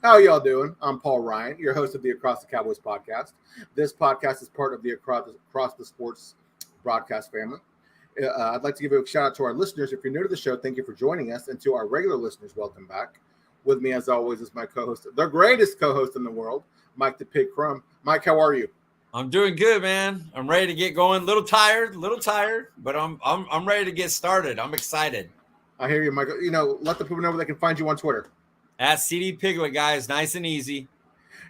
How y'all doing? I'm Paul Ryan, your host of the Across the Cowboys podcast. This podcast is part of the Across the Sports broadcast family. I'd like to give a shout out to our listeners. If you're new to the show, thank you for joining us. And to our regular listeners, welcome back. With me, as always, is my co-host, the greatest co-host in the world, Mike the Pig Crumb. Mike, how are you? I'm doing good, man. I'm ready to get going. A little tired, but I'm ready to get started. I'm excited. I hear you, Michael. Let the people know where they can find you on Twitter. At CD Piglet, guys, nice and easy.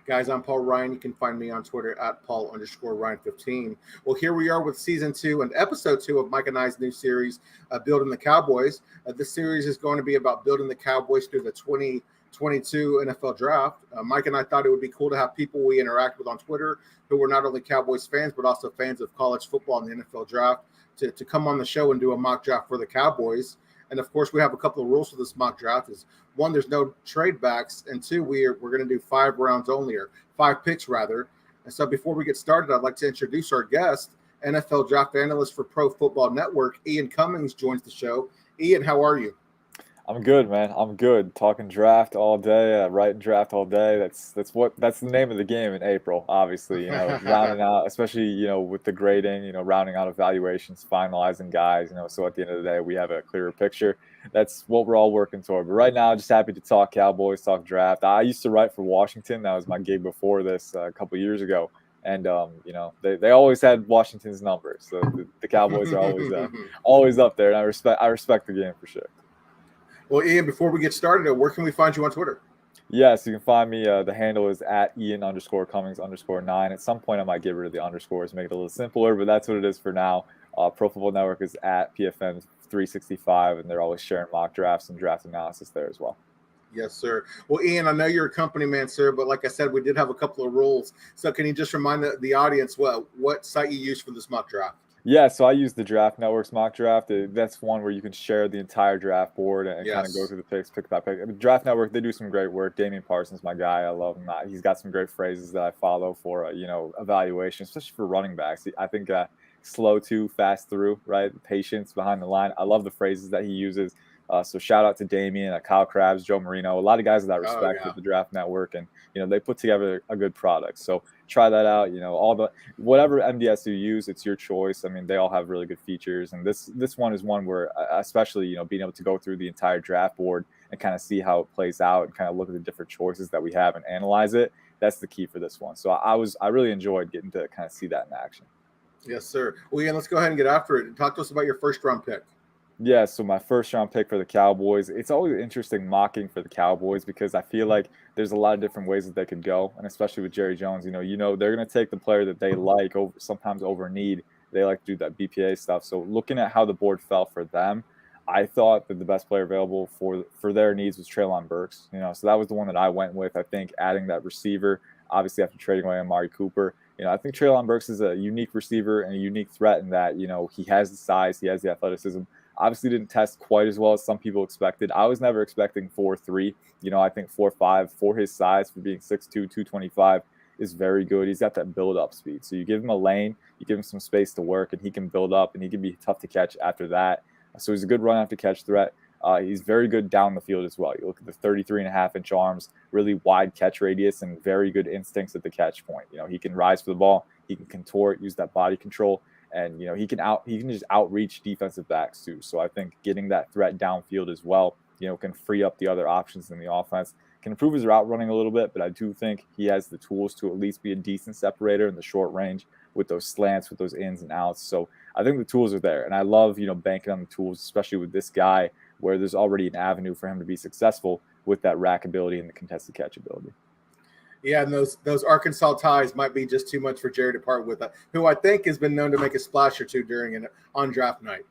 Guys, I'm Paul Ryan. You can find me on Twitter at Paul_Ryan15. Well, here we are with season 2 and episode 2 of Mike and I's new series, Building the Cowboys. This series is going to be about building the Cowboys through the 2022 NFL draft. Mike and I thought it would be cool to have people we interact with on Twitter who were not only Cowboys fans, but also fans of college football and the NFL draft to come on the show and do a mock draft for the Cowboys. And of course, we have a couple of rules for this mock draft. Is one, there's no trade backs, and two, we're going to do 5 rounds only, or 5 picks rather. And so before we get started, I'd like to introduce our guest, NFL draft analyst for Pro Football Network, Ian Cummings, joins the show. Ian, how are you? I'm good, man. I'm good. Talking draft all day, writing draft all day. That's the name of the game in April, obviously. Rounding out, especially with the grading, rounding out evaluations, finalizing guys. So at the end of the day, we have a clearer picture. That's what we're all working toward. But right now, just happy to talk Cowboys, talk draft. I used to write for Washington. That was my gig before this a couple years ago. And they always had Washington's numbers. So the Cowboys are always up there, and I respect the game for sure. Well, Ian, before we get started, where can we find you on Twitter? Yes, you can find me. The handle is at Ian_Cummings_9. At some point, I might get rid of the underscores, make it a little simpler, but that's what it is for now. Pro Football Network is at PFN365, and they're always sharing mock drafts and draft analysis there as well. Yes, sir. Well, Ian, I know you're a company man, sir, but like I said, we did have a couple of rules. So can you just remind the audience what site you use for this mock draft? Yeah, so I use the Draft Network's mock draft. That's one where you can share the entire draft board and kind of go through the picks, pick by pick. The Draft Network, they do some great work. Damian Parsons, my guy, I love him. He's got some great phrases that I follow for evaluation, especially for running backs. I think slow to, fast through, right? Patience behind the line. I love the phrases that he uses. So shout out to Damian, Kyle Krabs, Joe Marino, a lot of guys that I respect with the Draft Network, and they put together a good product. So try that out. Whatever MDS you use, it's your choice. I mean, they all have really good features, and this one is one where, especially being able to go through the entire draft board and kind of see how it plays out and kind of look at the different choices that we have and analyze it. That's the key for this one. So I really enjoyed getting to kind of see that in action. Yes, sir. Well, Ian, let's go ahead and get after it. Talk to us about your first round pick. Yeah, so my first round pick for the Cowboys, it's always interesting mocking for the Cowboys because I feel like there's a lot of different ways that they could go, and especially with Jerry Jones, they're going to take the player that they like sometimes over need. They like to do that BPA stuff. So looking at how the board fell for them, I thought that the best player available for their needs was Treylon Burks. So that was the one that I went with. I think adding that receiver, obviously after trading away Amari Cooper, I think Treylon Burks is a unique receiver and a unique threat in that he has the size, he has the athleticism. Obviously didn't test quite as well as some people expected. I was never expecting 4.3. I think 4.5 for his size, for being 6'2", 225, is very good. He's got that build-up speed. So you give him a lane, you give him some space to work, and he can build up, and he can be tough to catch after that. So he's a good run-after-catch threat. He's very good down the field as well. You look at the 33.5-inch arms, really wide catch radius, and very good instincts at the catch point. He can rise for the ball. He can contort, use that body control. And he can just outreach defensive backs too. So I think getting that threat downfield as well, can free up the other options in the offense. Can improve his route running a little bit, but I do think he has the tools to at least be a decent separator in the short range with those slants, with those ins and outs. So I think the tools are there, and I love banking on the tools, especially with this guy where there's already an avenue for him to be successful with that rack ability and the contested catch ability. Yeah, and those Arkansas ties might be just too much for Jerry to part with, who I think has been known to make a splash or two on draft night.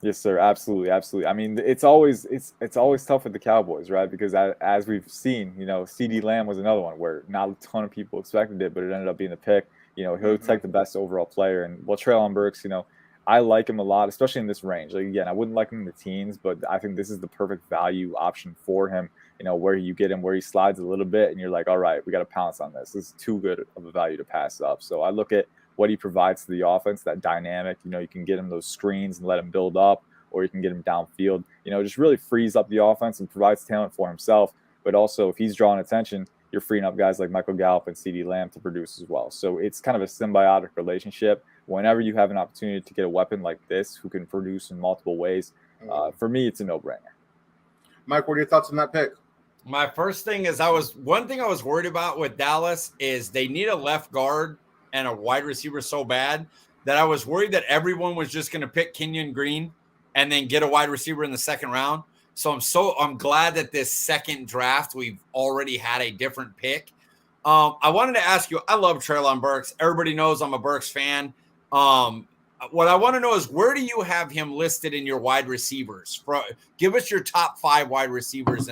Yes, sir. Absolutely, absolutely. I mean, it's always tough with the Cowboys, right? Because as we've seen, CeeDee Lamb was another one where not a ton of people expected it, but it ended up being the pick. He'll take the best overall player, and Treylon Burks, I like him a lot, especially in this range. Like, again, I wouldn't like him in the teens, but I think this is the perfect value option for him. Where you get him, where he slides a little bit, and you're like, all right, we got to pounce on this. This is too good of a value to pass up. So I look at what he provides to the offense, that dynamic. You can get him those screens and let him build up, or you can get him downfield. Just really frees up the offense and provides talent for himself. but also if he's drawing attention, you're freeing up guys like Michael Gallup and CeeDee Lamb to produce as well. So it's kind of a symbiotic relationship. Whenever you have an opportunity to get a weapon like this who can produce in multiple ways, for me, it's a no-brainer. Mike, what are your thoughts on that pick? My first thing is one thing I was worried about with Dallas is they need a left guard and a wide receiver so bad that I was worried that everyone was just going to pick Kenyon Green and then get a wide receiver in the second round. So I'm glad that this second draft we've already had a different pick. I wanted to ask you, I love Treylon Burks. Everybody knows I'm a Burks fan. What I want to know is, where do you have him listed in your wide receivers? Give us your top 5 wide receivers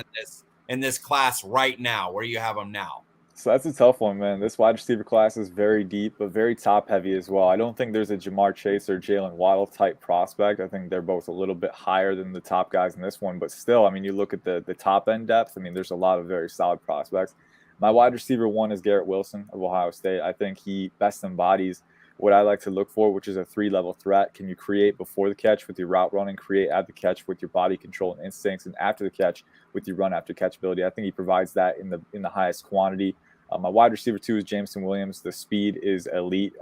in this class right now, where you have them now. So that's a tough one, man. This wide receiver class is very deep, but very top heavy as well. I don't think there's a Jamar Chase or Jalen Waddle type prospect. I think they're both a little bit higher than the top guys in this one, but still, I mean, you look at the top end depth. I mean, there's a lot of very solid prospects. My wide receiver 1 is Garrett Wilson of Ohio State. I think he best embodies what I like to look for, which is a 3-level threat. Can you create before the catch with your route running, create at the catch with your body control and instincts, and after the catch with your run after catch ability? I think he provides that in the highest quantity. My wide receiver 2 is Jameson Williams. The speed is elite.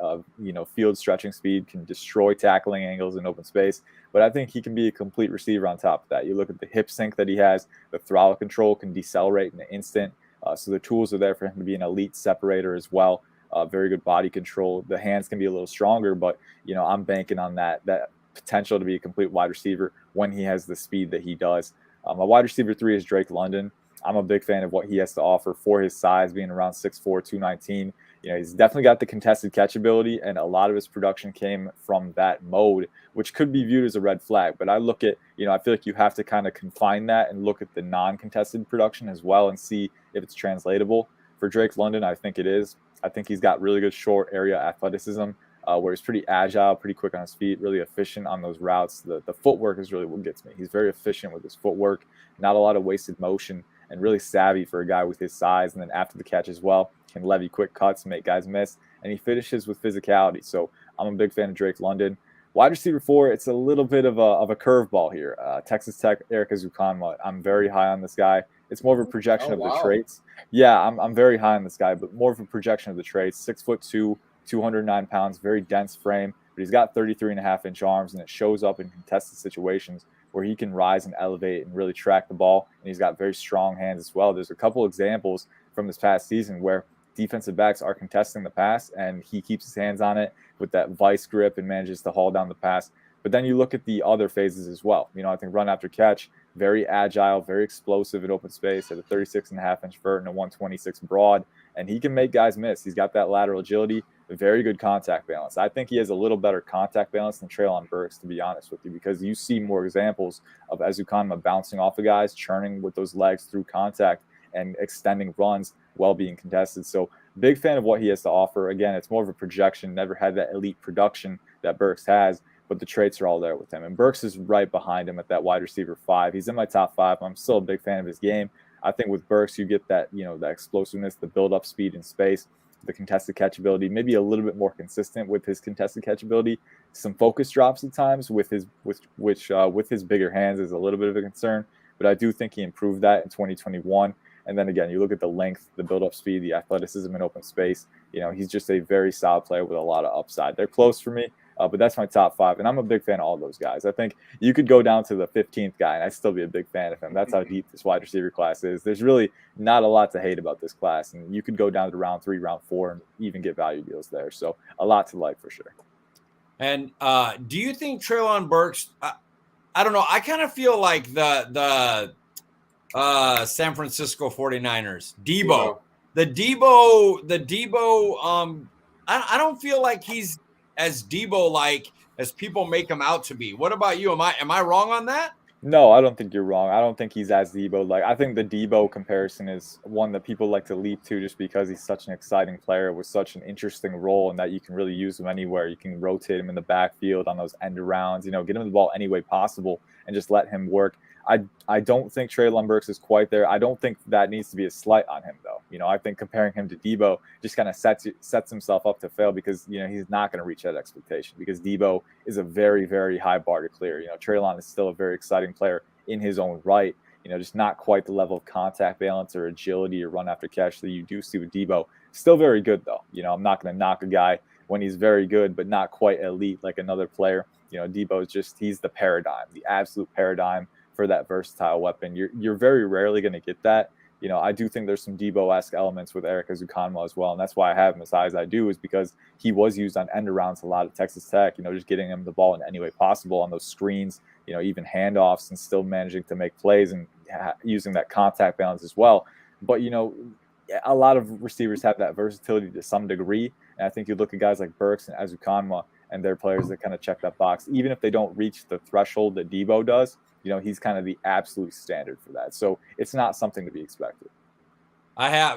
Field stretching speed, can destroy tackling angles in open space. But I think he can be a complete receiver on top of that. You look at the hip sync that he has, the throttle control, can decelerate in an instant. So the tools are there for him to be an elite separator as well. Very good body control. The hands can be a little stronger, but I'm banking on that potential to be a complete wide receiver when he has the speed that he does. My wide receiver 3 is Drake London. I'm a big fan of what he has to offer for his size, being around 6'4", 219. He's definitely got the contested catch ability, and a lot of his production came from that mode, which could be viewed as a red flag. But I look at, I feel like you have to kind of confine that and look at the non-contested production as well and see if it's translatable. For Drake London, I think it is. I think he's got really good short area athleticism, where he's pretty agile, pretty quick on his feet, really efficient on those routes. The footwork is really what gets me. He's very efficient with his footwork, not a lot of wasted motion, and really savvy for a guy with his size. And then after the catch as well, can levy quick cuts, make guys miss, and he finishes with physicality. So I'm a big fan of Drake London. Wide receiver 4, it's a little bit of a curveball here. Texas Tech, Eric Ezukanma. I'm very high on this guy. It's more of a projection of the traits. Yeah, I'm very high on this guy, but more of a projection of the traits. 6'2", 209 pounds, very dense frame, but he's got 33.5-inch arms, and it shows up in contested situations where he can rise and elevate and really track the ball. And he's got very strong hands as well. There's a couple examples from this past season where defensive backs are contesting the pass, and he keeps his hands on it with that vice grip and manages to haul down the pass. But then you look at the other phases as well. I think run after catch, very agile, very explosive in open space at a 36.5-inch vert and a 126 broad. And he can make guys miss. He's got that lateral agility, very good contact balance. I think he has a little better contact balance than Treylon Burks, to be honest with you, because you see more examples of Ezukanma bouncing off of guys, churning with those legs through contact and extending runs while being contested. So big fan of what he has to offer. Again, it's more of a projection, never had that elite production that Burks has, but the traits are all there with him. And Burks is right behind him at that wide receiver 5. He's in my top 5. I'm still a big fan of his game. I think with Burks, you get that, that explosiveness, the build-up speed in space, the contested catch ability, maybe a little bit more consistent with his contested catch ability. Some focus drops at times with his bigger hands is a little bit of a concern, but I do think he improved that in 2021. And then again, you look at the length, the build-up speed, the athleticism in open space. He's just a very solid player with a lot of upside. They're close for me, but that's my top 5. And I'm a big fan of all those guys. I think you could go down to the 15th guy, and I'd still be a big fan of him. That's how deep this wide receiver class is. There's really not a lot to hate about this class. And you could go down to round 3, round 4, and even get value deals there. So a lot to like for sure. And do you think Treylon Burks, I don't know, I kind of feel like the San Francisco 49ers, Debo. The Debo, I don't feel like he's as Debo-like as people make him out to be. What about you? Am I wrong on that? No, I don't think you're wrong. I don't think he's as Debo-like. I think the Debo comparison is one that people like to leap to just because he's such an exciting player with such an interesting role and that you can really use him anywhere. You can rotate him in the backfield on those end arounds, get him the ball any way possible and just let him work. I don't think Treylon Burks is quite there. I don't think that needs to be a slight on him, though. I think comparing him to Debo just kind of sets himself up to fail because, he's not going to reach that expectation because Debo is a very, very high bar to clear. Treylon is still a very exciting player in his own right. just not quite the level of contact balance or agility or run after catch that you do see with Debo. Still very good, though. I'm not going to knock a guy when he's very good, but not quite elite like another player. Debo is he's the paradigm, the absolute paradigm for that versatile weapon. You're very rarely going to get that. I do think there's some Debo-esque elements with Eric Ezukanma as well, and that's why I have him as high as I do, is because he was used on end arounds a lot at Texas Tech, just getting him the ball in any way possible on those screens, even handoffs, and still managing to make plays and using that contact balance as well. But, a lot of receivers have that versatility to some degree, and I think you look at guys like Burks and Ezukanma, and they're players that kind of check that box. Even if they don't reach the threshold that Debo does, he's kind of the absolute standard for that. So it's not something to be expected. I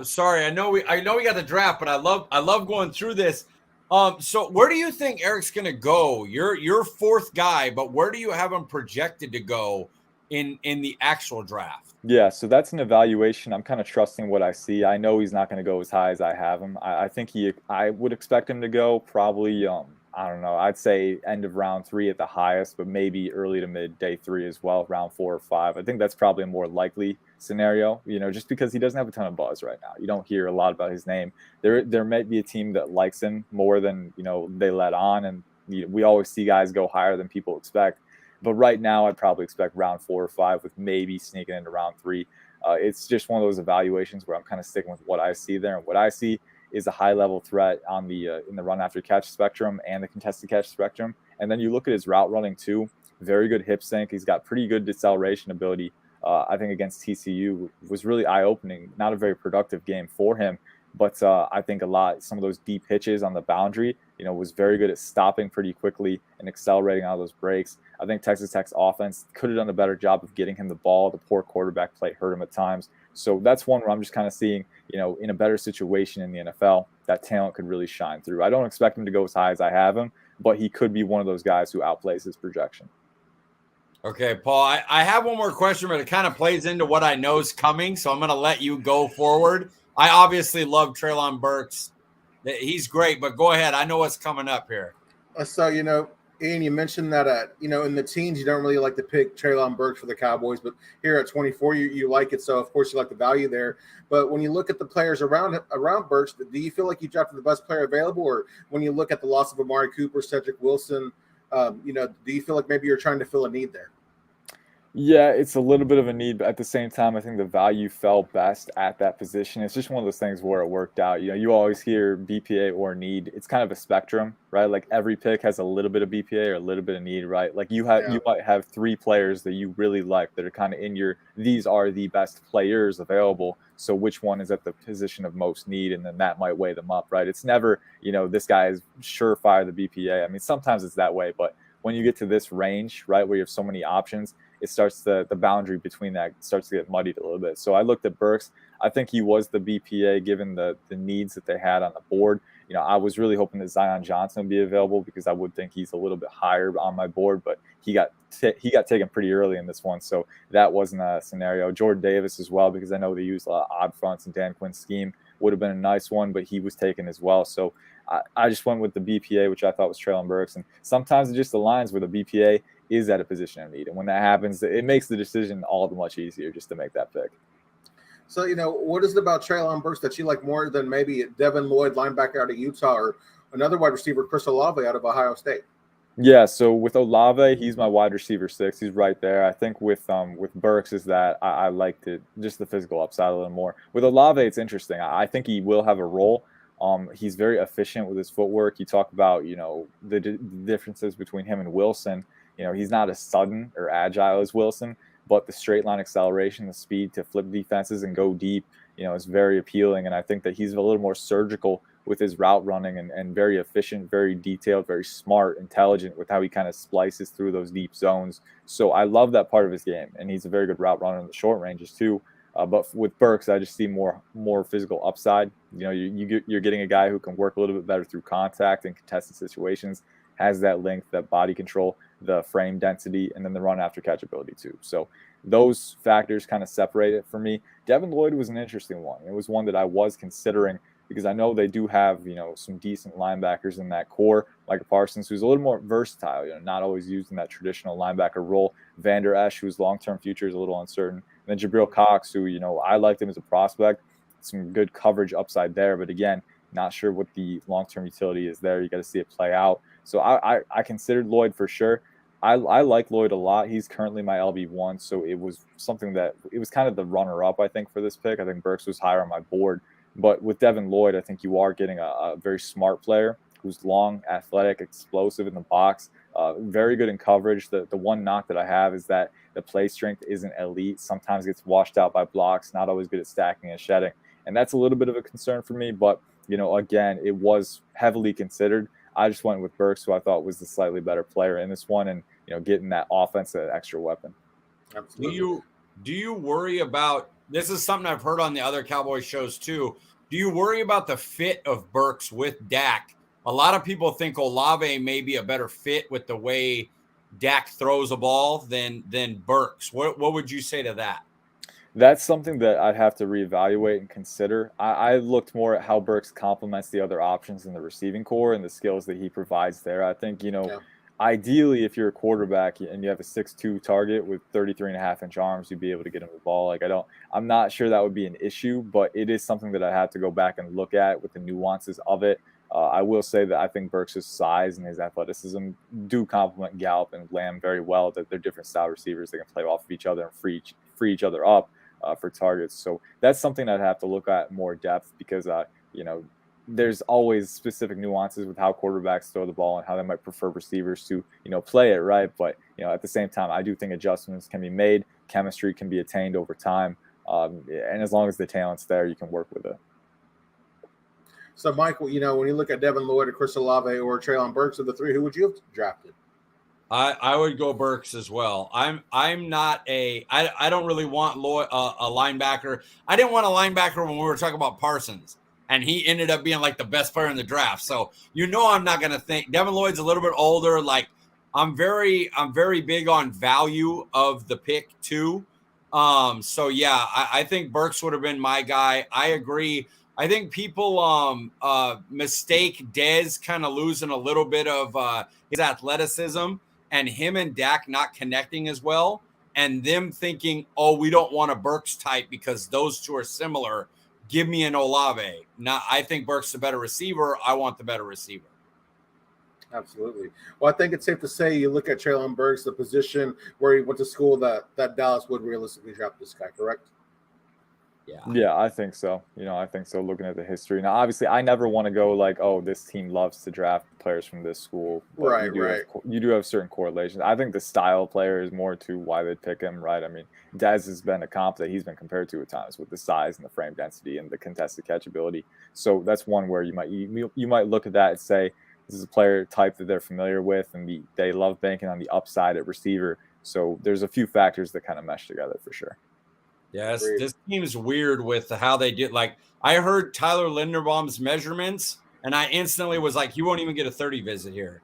know we got the draft, but I love going through this. So where do you think Eric's going to go? You're fourth guy, but where do you have him projected to go in the actual draft? Yeah, so that's an evaluation. I'm kind of trusting what I see. I know he's not going to go as high as I have him. I think I would expect him to go probably, I don't know, I'd say end of round 3 at the highest, but maybe early to mid day 3 as well, round 4 or 5. I think that's probably a more likely scenario, just because he doesn't have a ton of buzz right now. You don't hear a lot about his name. There might be a team that likes him more than, they let on, and we always see guys go higher than people expect. But right now, I'd probably expect round 4 or 5 with maybe sneaking into round 3. It's just one of those evaluations where I'm kind of sticking with what I see there. And what I see is a high-level threat on the in the run-after-catch spectrum and the contested catch spectrum. And then you look at his route running, too. Very good hip sync. He's got pretty good deceleration ability. I think against TCU was really eye-opening. Not a very productive game for him. But I think some of those deep hitches on the boundary, was very good at stopping pretty quickly and accelerating out of those breaks. I think Texas Tech's offense could have done a better job of getting him the ball. The poor quarterback play hurt him at times. So that's one where I'm just kind of seeing, in a better situation in the NFL, that talent could really shine through. I don't expect him to go as high as I have him, but he could be one of those guys who outplays his projection. Okay, Paul, I have one more question, but it kind of plays into what I know is coming, so I'm going to let you go forward. I obviously love Treylon Burks. He's great, but go ahead. I know what's coming up here. So, Ian, you mentioned that, in the teens, you don't really like to pick Treylon Burks for the Cowboys, but here at 24, you like it. So, of course, you like the value there. But when you look at the players around Burks, do you feel like you drafted the best player available? Or when you look at the loss of Amari Cooper, Cedric Wilson, do you feel like maybe you're trying to fill a need there? Yeah, it's a little bit of a need, but at the same time, I think the value fell best at that position. It's just one of those things where it worked out. You always hear BPA or need. It's kind of a spectrum, right? Like every pick has a little bit of BPA or a little bit of need, right? Like you might have 3 players that you really like that are kind of these are the best players available. So which one is at the position of most need? And then that might weigh them up, right? It's never, this guy is surefire the BPA. I mean, sometimes it's that way, but when you get to this range, right, where you have so many options, it starts the boundary between that starts to get muddied a little bit. So I looked at Burks. I think he was the BPA given the needs that they had on the board. I was really hoping that Zion Johnson would be available because I would think he's a little bit higher on my board, but he got taken pretty early in this one, so that wasn't a scenario. Jordan Davis as well, because I know they use a lot of odd fronts in Dan Quinn's scheme, would have been a nice one, but he was taken as well. So I just went with the BPA, which I thought was Treylon Burks, and sometimes it just aligns where the BPA is at a position of need. And when that happens, it makes the decision all the much easier just to make that pick. So, what is it about Treylon Burks that you like more than maybe Devin Lloyd, linebacker out of Utah, or another wide receiver, Chris Olave, out of Ohio State? Yeah, so with Olave, he's my wide receiver 6. He's right there. I think with Burks is that I liked it, just the physical upside a little more. With Olave, it's interesting. I think he will have a role. He's very efficient with his footwork. You talk about, the differences between him and Wilson. He's not as sudden or agile as Wilson, but the straight line acceleration, the speed to flip defenses and go deep, is very appealing. And I think that he's a little more surgical with his route running and very efficient, very detailed, very smart, intelligent with how he kind of splices through those deep zones. So I love that part of his game. And he's a very good route runner in the short ranges too. But with Burks, I just see more physical upside. You're getting a guy who can work a little bit better through contact and contested situations, has that length, that body control, the frame density, and then the run after catch ability too. So those factors kind of separate it for me. Devin Lloyd was an interesting one. It was one that I was considering because I know they do have, some decent linebackers in that core, like Parsons, who's a little more versatile, not always used in that traditional linebacker role. Vander Esch, whose long-term future is a little uncertain. And then Jabril Cox, who, I liked him as a prospect, some good coverage upside there. But again, not sure what the long-term utility is there. You got to see it play out. So I considered Lloyd for sure. I like Lloyd a lot. He's currently my LB1, so it was something that it was kind of the runner-up, I think, for this pick. I think Burks was higher on my board. But with Devin Lloyd, I think you are getting a very smart player who's long, athletic, explosive in the box, very good in coverage. The one knock that I have is that the play strength isn't elite. Sometimes gets washed out by blocks, not always good at stacking and shedding. And that's a little bit of a concern for me. But, again, it was heavily considered. I just went with Burks, who I thought was the slightly better player in this one, and getting that offensive extra weapon. Absolutely. Do you worry about this? Is something I've heard on the other Cowboys shows too. Do you worry about the fit of Burks with Dak? A lot of people think Olave may be a better fit with the way Dak throws a ball than Burks. What would you say to that? That's something that I'd have to reevaluate and consider. I looked more at how Burks complements the other options in the receiving core and the skills that he provides there. I think, ideally, if you're a quarterback and you have a 6'2" target with 33.5-inch arms, you'd be able to get him the ball. I'm not sure that would be an issue, but it is something that I have to go back and look at with the nuances of it. I will say that I think Burks' size and his athleticism do complement Gallup and Lamb very well, that they're different style receivers. They can play off of each other and free each other up for targets. So that's something I'd have to look at more depth because, there's always specific nuances with how quarterbacks throw the ball and how they might prefer receivers to, play it, right? But, at the same time, I do think adjustments can be made. Chemistry can be attained over time. And as long as the talent's there, you can work with it. So, Michael, when you look at Devin Lloyd or Chris Olave or Treylon Burks of the three, who would you have drafted? I would go Burks as well. I'm not I don't really want Lloyd, a linebacker. I didn't want a linebacker when we were talking about Parsons, and he ended up being like the best player in the draft. So I'm not going to think Devin Lloyd's a little bit older. Like I'm very big on value of the pick too. So yeah, I think Burks would have been my guy. I agree. I think people mistake Dez kind of losing a little bit of his athleticism and him and Dak not connecting as well, and them thinking, oh, we don't want a Burks type because those two are similar. Give me an Olave. Now, I think Burks is a better receiver. I want the better receiver. Absolutely. Well, I think it's safe to say you look at Treylon Burks, the position where he went to school, that Dallas would realistically draft this guy, correct? Yeah, I think so. I think so. Looking at the history now, obviously, I never want to go like, "Oh, this team loves to draft players from this school." But right. You do have certain correlations. I think the style player is more to why they pick him, right? I mean, Dez has been a comp that he's been compared to at times with the size and the frame density and the contested catch ability. So that's one where you might look at that and say this is a player type that they're familiar with, and they love banking on the upside at receiver. So there's a few factors that kind of mesh together for sure. Yes, this team's weird with how they did. Like I heard Tyler Linderbaum's measurements, and I instantly was like, "You won't even get a 30 visit here."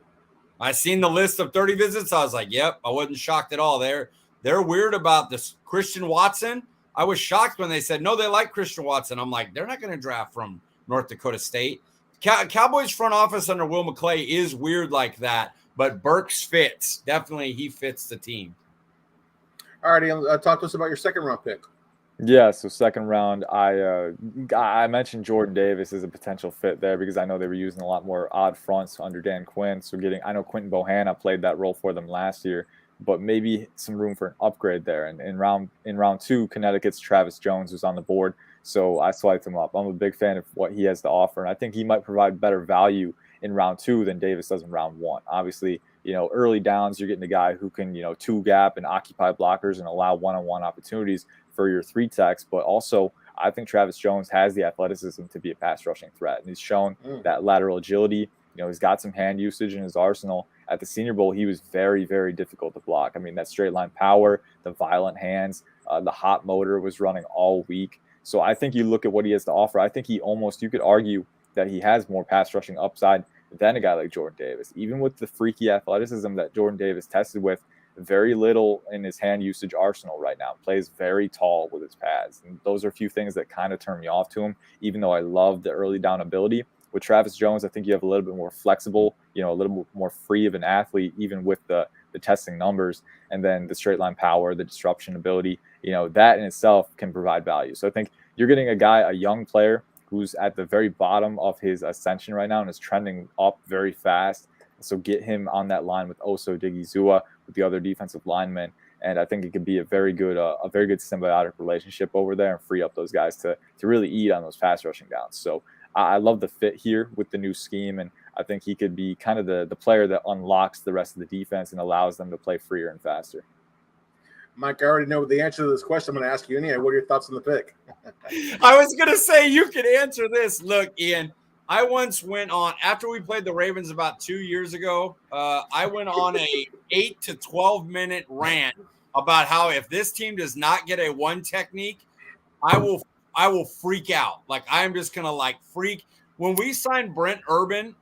I seen the list of 30 visits. I was like, "Yep." I wasn't shocked at all. They're weird about this Christian Watson. I was shocked when they said no. They like Christian Watson. I'm like, they're not going to draft from North Dakota State. Cowboys front office under Will McClay is weird like that, but Burks fits. Definitely, he fits the team. All righty, talk to us about your second round pick. Yeah, so second round, I mentioned Jordan Davis as a potential fit there because I know they were using a lot more odd fronts under Dan Quinn. So I know Quentin Bohanna played that role for them last year, but maybe some room for an upgrade there. And in round two, Connecticut's Travis Jones was on the board, so I swiped him up. I'm a big fan of what he has to offer, and I think he might provide better value in round two than Davis does in round one. Obviously, early downs, you're getting a guy who can, two gap and occupy blockers and allow one-on-one opportunities for your three techs, but also I think Travis Jones has the athleticism to be a pass rushing threat, and he's shown that lateral agility. He's got some hand usage in his arsenal. At the Senior Bowl, he was very, very difficult to block. I mean, that straight line power, the violent hands, the hot motor was running all week. So I think you look at what he has to offer. I think you could argue that he has more pass rushing upside than a guy like Jordan Davis, even with the freaky athleticism that Jordan Davis tested with. Very little in his hand usage arsenal right now. Plays very tall with his pads. And those are a few things that kind of turn me off to him, even though I love the early down ability. With Travis Jones, I think you have a little bit more flexible, a little bit more free of an athlete, even with the testing numbers. And then the straight line power, the disruption ability. that in itself can provide value. So I think you're getting a young player who's at the very bottom of his ascension right now and is trending up very fast. So get him on that line with Oso Digizua, with the other defensive linemen, and I think it could be a very good symbiotic relationship over there and free up those guys to really eat on those pass rushing downs. So I love the fit here with the new scheme, and I think he could be kind of the player that unlocks the rest of the defense and allows them to play freer and faster. Mike, I already know the answer to this question. I'm going to ask you anyway. What are your thoughts on the pick? I was going to say you could answer this. Look, Ian, I once went on, after we played the Ravens about 2 years ago, I went on a 8 to 12 minute rant about how if this team does not get a one technique, I will freak out. Like, I'm just going to freak. When we signed Brent Urban,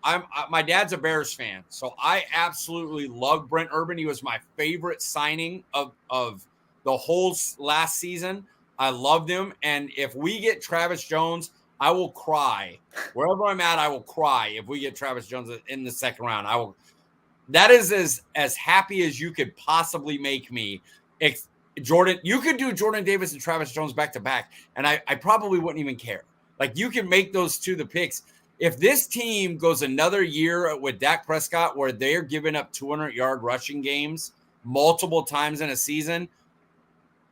my dad's a Bears fan, so I absolutely love Brent Urban. He was my favorite signing of the whole last season. I loved him, and if we get Travis Jones, I will cry. Wherever I'm at, I will cry if we get Travis Jones in the second round. I will. That is as happy as you could possibly make me. Jordan, you could do Jordan Davis and Travis Jones back to back, and I probably wouldn't even care. Like, you can make those two the picks. If this team goes another year with Dak Prescott where they're giving up 200-yard rushing games multiple times in a season,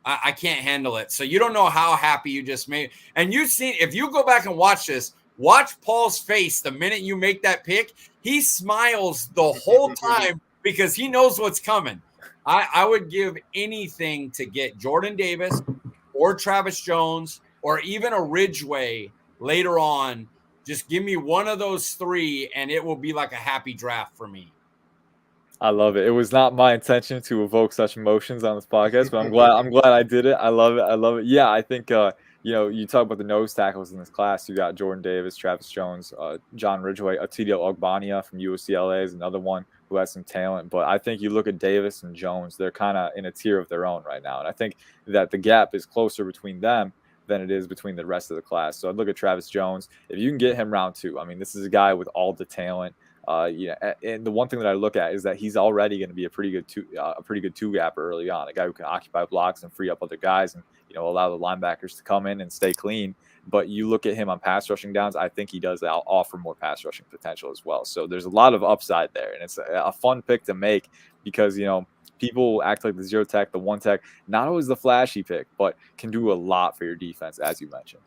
I can't handle it. So you don't know how happy you just made. And you've seen, if you go back and watch this, watch Paul's face the minute you make that pick. He smiles the whole time because he knows what's coming. I would give anything to get Jordan Davis or Travis Jones or even a Ridgeway later on. Just give me one of those three, and it will be like a happy draft for me. I love it. It was not my intention to evoke such emotions on this podcast, but I'm glad I did it. I love it. Yeah, I think you talk about the nose tackles in this class. You got Jordan Davis, Travis Jones, John Ridgeway, Atidio Ogbania from UCLA is another one who has some talent. But I think you look at Davis and Jones, they're kind of in a tier of their own right now. And I think that the gap is closer between them than it is between the rest of the class. So I'd look at Travis Jones. If you can get him round 2, I mean, this is a guy with all the talent. And the one thing that I look at is that he's already going to be a pretty good two gapper early on, a guy who can occupy blocks and free up other guys and allow the linebackers to come in and stay clean. But you look at him on pass rushing downs, I think he does offer more pass rushing potential as well. So there's a lot of upside there, and it's a fun pick to make because people act like the 0 tech, the 1 tech, not always the flashy pick, but can do a lot for your defense, as you mentioned.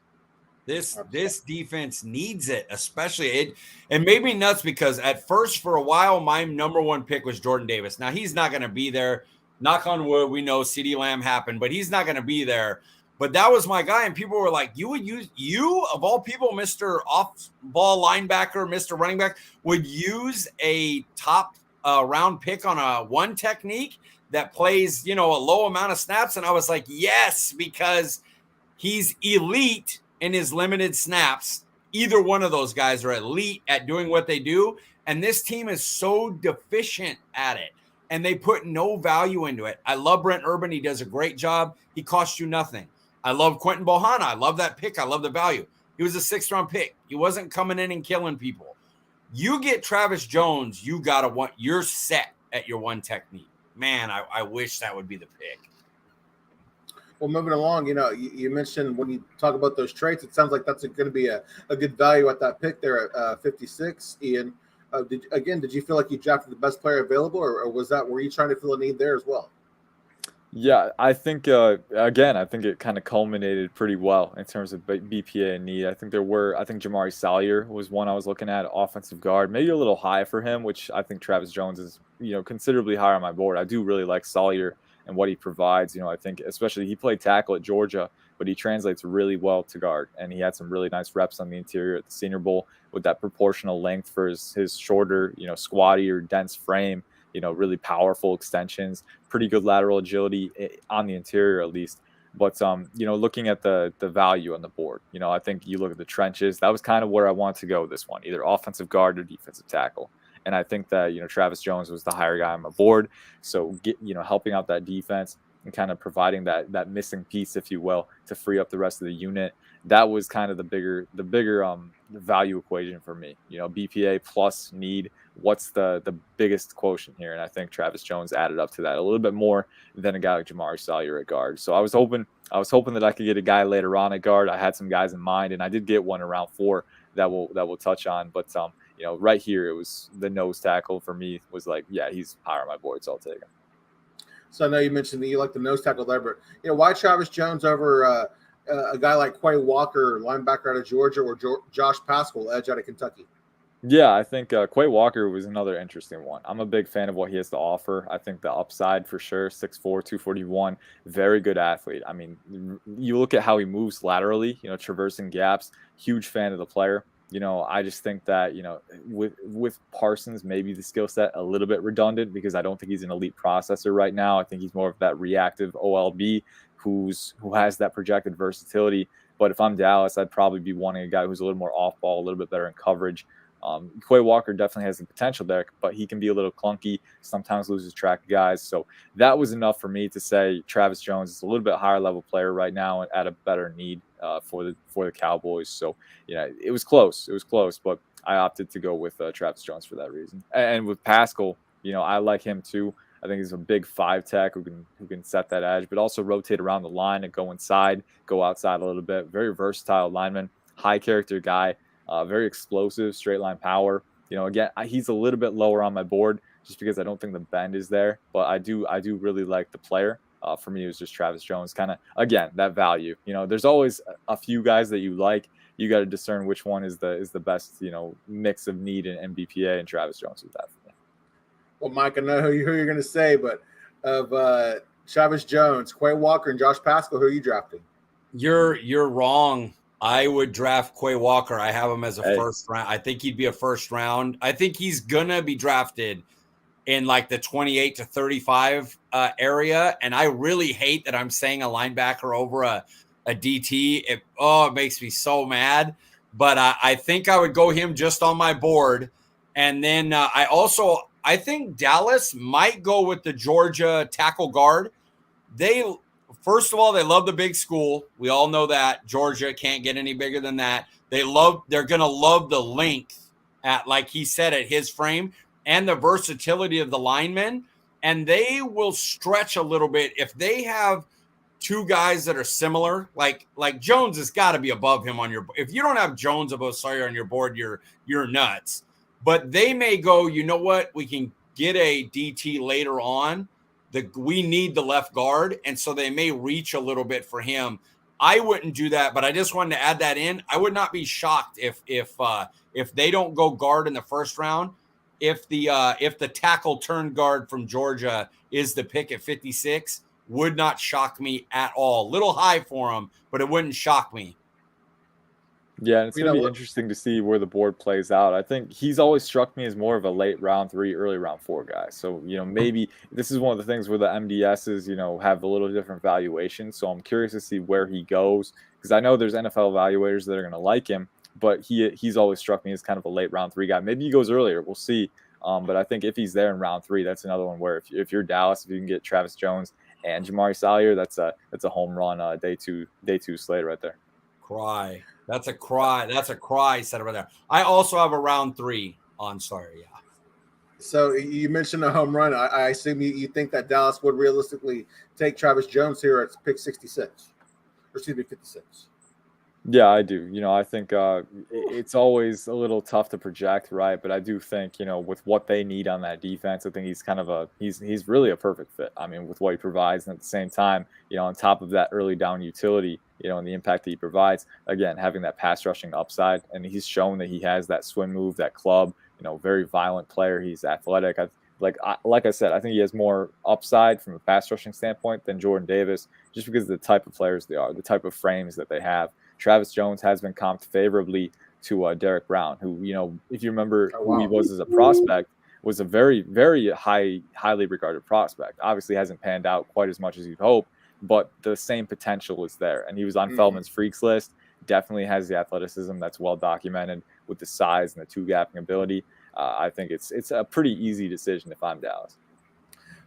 This defense needs it, especially it made me nuts because at first for a while my number one pick was Jordan Davis. Now he's not going to be there. Knock on wood, we know CeeDee Lamb happened, but he's not going to be there. But that was my guy, and people were like, "You would use of all people, Mr. Off-ball linebacker, Mr. Running back, would use a top round pick on a 1 technique that plays a low amount of snaps?" And I was like, "Yes," because he's elite in his limited snaps. Either one of those guys are elite at doing what they do. And this team is so deficient at it. And they put no value into it. I love Brent Urban. He does a great job. He costs you nothing. I love Quentin Bohanna. I love that pick. I love the value. He was a 6th-round pick. He wasn't coming in and killing people. You get Travis Jones, you're set at your 1 technique. Man, I wish that would be the pick. Well, moving along, you mentioned when you talk about those traits, it sounds like that's going to be a good value at that pick there at 56. Ian, did you feel like you drafted the best player available, or were you trying to fill a need there as well? Yeah, I think I think it kind of culminated pretty well in terms of BPA and need. I think Jamari Salyer was one I was looking at, offensive guard, maybe a little high for him, which I think Travis Jones is considerably higher on my board. I do really like Salyer and what he provides. I think especially he played tackle at Georgia, but he translates really well to guard, and he had some really nice reps on the interior at the Senior Bowl with that proportional length for his shorter, squatty or dense frame. Really powerful extensions, pretty good lateral agility on the interior at least. But looking at the value on the board, I think you look at the trenches. That was kind of where I wanted to go with this one, either offensive guard or defensive tackle. And I think that Travis Jones was the higher guy on my board. So helping out that defense and kind of providing that missing piece, if you will, to free up the rest of the unit. that was kind of the bigger value equation for me. BPA plus need. What's the biggest quotient here? And I think Travis Jones added up to that a little bit more than a guy like Jamari Salyer at guard. So I was hoping that I could get a guy later on at guard. I had some guys in mind, and I did get one in round 4 that we'll touch on. But right here, it was the nose tackle for me was like, yeah, he's higher on my board, so I'll take him. So I know you mentioned that you like the nose tackle there, but why Travis Jones over a guy like Quay Walker, linebacker out of Georgia, or Josh Paschal, edge out of Kentucky? Yeah, I think Quay Walker was another interesting one. I'm a big fan of what he has to offer. I think the upside for sure, 6'4", 241, very good athlete. I mean, you look at how he moves laterally, traversing gaps, huge fan of the player. I just think that, with Parsons, maybe the skill set a little bit redundant because I don't think he's an elite processor right now. I think he's more of that reactive OLB who has that projected versatility. But if I'm Dallas, I'd probably be wanting a guy who's a little more off ball, a little bit better in coverage. Quay Walker definitely has the potential there, but he can be a little clunky, sometimes loses track of guys. So that was enough for me to say Travis Jones is a little bit higher level player right now and at a better need for the Cowboys. So, it was close. But I opted to go with Travis Jones for that reason. And with Paschal, I like him too. I think he's a big 5 tech who can set that edge, but also rotate around the line and go inside, go outside a little bit. Very versatile lineman, high character guy. Very explosive, straight line power. Again, he's a little bit lower on my board just because I don't think the bend is there. But I do really like the player. For me, it was just Travis Jones. Kind of again that value. There's always a few guys that you like. You got to discern which one is the best mix of need and BPA, and Travis Jones was that for me. Well, Mike, I know who you're going to say, but of Travis Jones, Quay Walker, and Josh Paschal, who are you drafting? You're wrong. I would draft Quay Walker. I have him as a first round. I think he'd be a first round. I think he's going to be drafted in like the 28 to 35 area. And I really hate that I'm saying a linebacker over a DT. It makes me so mad. But I think I would go him just on my board. And then I think Dallas might go with the Georgia tackle guard. First of all, they love the big school. We all know that. Georgia can't get any bigger than that. They're going to love the length at, like he said, at his frame and the versatility of the linemen. And they will stretch a little bit if they have two guys that are similar. Like Jones has got to be above him on your. If you don't have Jones above Sawyer on your board, you're nuts. But they may go, you know what? We can get a DT later on. We need the left guard, and so they may reach a little bit for him. I wouldn't do that, but I just wanted to add that in. I would not be shocked if they don't go guard in the first round. If the tackle turn guard from Georgia is the pick at 56, would not shock me at all. Little high for him, but it wouldn't shock me. Yeah, and it's going to be interesting to see where the board plays out. I think he's always struck me as more of a late round 3, early round 4 guy. So, maybe this is one of the things where the MDSs, have a little different valuation. So I'm curious to see where he goes because I know there's NFL evaluators that are going to like him, but he's always struck me as kind of a late round 3 guy. Maybe he goes earlier. We'll see. But I think if he's there in round 3, that's another one where if you're Dallas, if you can get Travis Jones and Jamari Salyer, that's a home run day two slate right there. Cry. That's a cry. That's a cry set right there. I also have a round 3 on Sawyer. Yeah. So you mentioned a home run. I assume you think that Dallas would realistically take Travis Jones here at pick 66, or excuse me, 56. Yeah, I do. I think it's always a little tough to project, right? But I do think, with what they need on that defense, I think he's kind of he's really a perfect fit. I mean, with what he provides, and at the same time, on top of that early down utility, and the impact that he provides, again, having that pass rushing upside, and he's shown that he has that swim move, that club, very violent player. He's athletic. Like I said, I think he has more upside from a pass rushing standpoint than Jordan Davis, just because of the type of players they are, the type of frames that they have. Travis Jones has been comped favorably to Derek Brown, who, if you remember who he was as a prospect, was a very, very highly regarded prospect. Obviously hasn't panned out quite as much as you'd hope, but the same potential is there. And he was on Feldman's freaks list, definitely has the athleticism that's well documented with the size and the two-gapping ability. I think it's a pretty easy decision if I'm Dallas.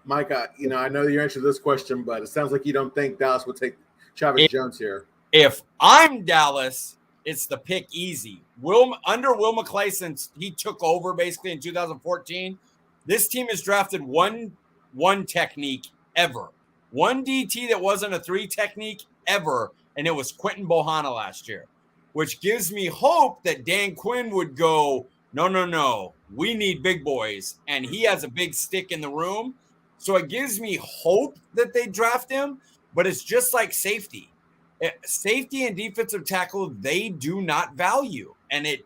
Mike, I know your answer to this question, but it sounds like you don't think Dallas would take Travis Jones here. If I'm Dallas, it's the pick easy. Under Will McClay, since he took over basically in 2014, this team has drafted one technique ever. One DT that wasn't a 3 technique ever, and it was Quentin Bohanna last year, which gives me hope that Dan Quinn would go, no, we need big boys, and he has a big stick in the room. So it gives me hope that they draft him, but it's just like safety. Safety and defensive tackle, they do not value, and it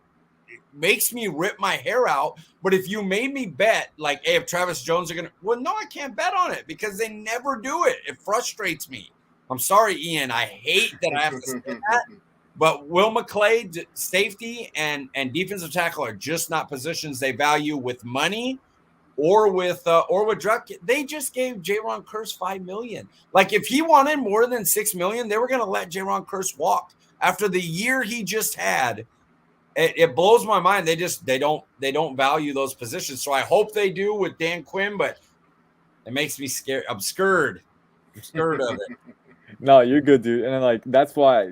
makes me rip my hair out. But if you made me bet, like, hey, if Travis Jones are going to, well, no, I can't bet on it because they never do it. It frustrates me. I'm sorry, Ian. I hate that I have to say that. But Will McClay, safety and defensive tackle are just not positions they value with money or with draft. They just gave Jaron Kearse $5 million. Like, if he wanted more than $6 million, they were going to let Jaron Kearse walk after the year he just had. It blows my mind. They don't value those positions. So I hope they do with Dan Quinn, but it makes me scared. I'm scared of it. No, you're good, dude. And then, like, that's why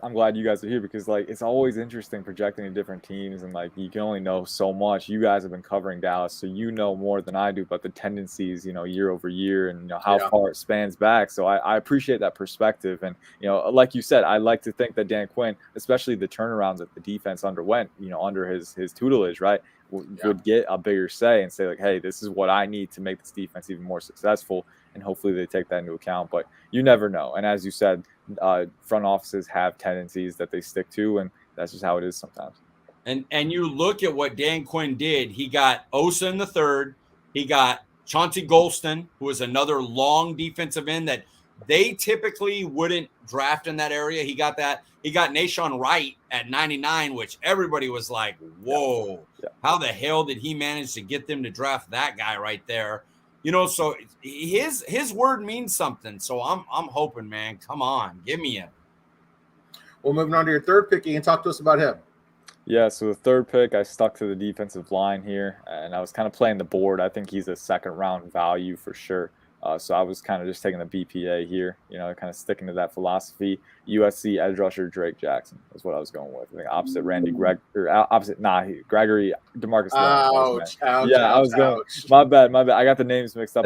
I'm glad you guys are here, because, like, it's always interesting projecting to different teams, and, like, you can only know so much. You guys have been covering Dallas, so you know more than I do about the tendencies, year over year, and how far it spans back. So I appreciate that perspective. And like you said, I like to think that Dan Quinn, especially the turnarounds that the defense underwent, under his tutelage, right, would get a bigger say and say, like, hey, this is what I need to make this defense even more successful. And hopefully they take that into account. But you never know. And as you said, front offices have tendencies that they stick to, and that's just how it is sometimes. And you look at what Dan Quinn did. He got Osa in the third. He got Chauncey Golston, who was another long defensive end that they typically wouldn't draft in that area. He got that. He got Nahshon Wright at 99, which everybody was like, whoa, how the hell did he manage to get them to draft that guy right there? So his word means something. So I'm hoping, man. Come on, give me him. Well, moving on to your third pick, Ian, talk to us about him. Yeah, so the third pick, I stuck to the defensive line here, and I was kind of playing the board. I think he's a second-round value for sure. So I was kind of just taking the BPA here, kind of sticking to that philosophy. USC edge rusher Drake Jackson is what I was going with. I think opposite Gregory DeMarcus Lawrence. Ouch, I was going. My bad. I got the names mixed up.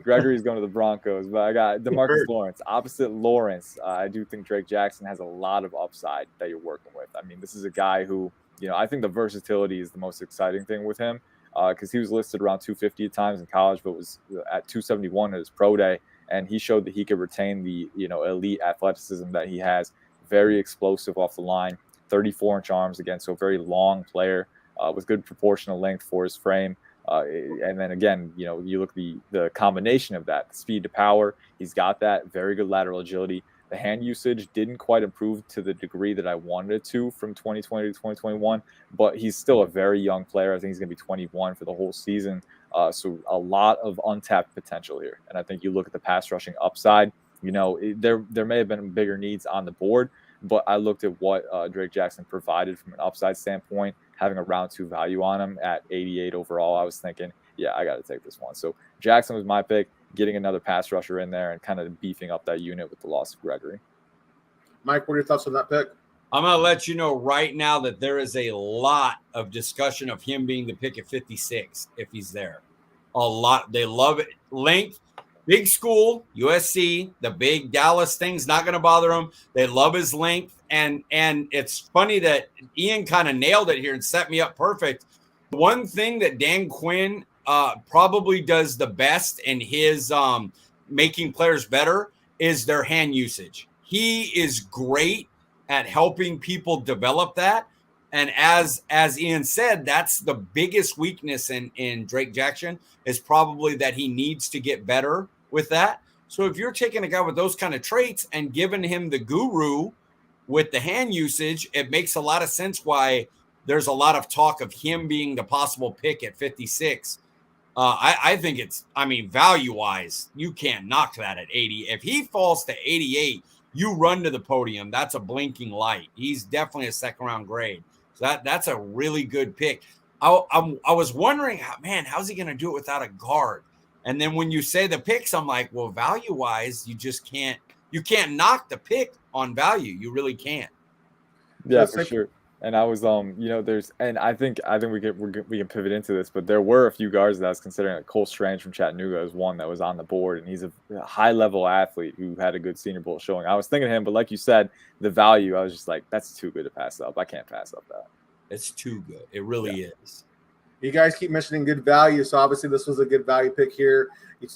Gregory's going to the Broncos, but I got DeMarcus Lawrence. Opposite Lawrence, I do think Drake Jackson has a lot of upside that you're working with. I mean, this is a guy who, I think the versatility is the most exciting thing with him. Because he was listed around 250 at times in college, but was at 271 at his pro day, and he showed that he could retain the elite athleticism that he has. Very explosive off the line, 34-inch arms again, so a very long player with good proportional length for his frame. And then again, you look at the combination of that, the speed to power, he's got that. Very good lateral agility. The hand usage didn't quite improve to the degree that I wanted it to from 2020 to 2021, but he's still a very young player. I think he's going to be 21 for the whole season. So a lot of untapped potential here. And I think you look at the pass rushing upside, there may have been bigger needs on the board, but I looked at what Drake Jackson provided from an upside standpoint, having a round 2 value on him at 88 overall. I was thinking, yeah, I got to take this one. So Jackson was my pick. Getting another pass rusher in there and kind of beefing up that unit with the loss of Gregory. Mike, what are your thoughts on that pick? I'm going to let you know right now that there is a lot of discussion of him being the pick at 56 if he's there. A lot. They love it. Length, big school, USC, the big Dallas thing's not going to bother them. They love his length. And it's funny that Ian kind of nailed it here and set me up perfect. One thing that Dan Quinn probably does the best in his making players better is their hand usage. He is great at helping people develop that. And as Ian said, that's the biggest weakness in Drake Jackson is probably that he needs to get better with that. So if you're taking a guy with those kind of traits and giving him the guru with the hand usage, it makes a lot of sense why there's a lot of talk of him being the possible pick at 56. I think value-wise, you can't knock that at 80. If he falls to 88, you run to the podium. That's a blinking light. He's definitely a second-round grade. So that's a really good pick. I was wondering, how's he going to do it without a guard? And then when you say the picks, I'm like, well, value-wise, you just can't knock the pick on value. You really can't. Yeah, for sure. And I was, I think we can pivot into this, but there were a few guards that I was considering. Like Cole Strange from Chattanooga is one that was on the board, and he's a high level athlete who had a good Senior Bowl showing. I was thinking of him, but like you said, the value, I was just like, that's too good to pass up. I can't pass up that. It's too good. It really is. You guys keep mentioning good value, so obviously this was a good value pick here.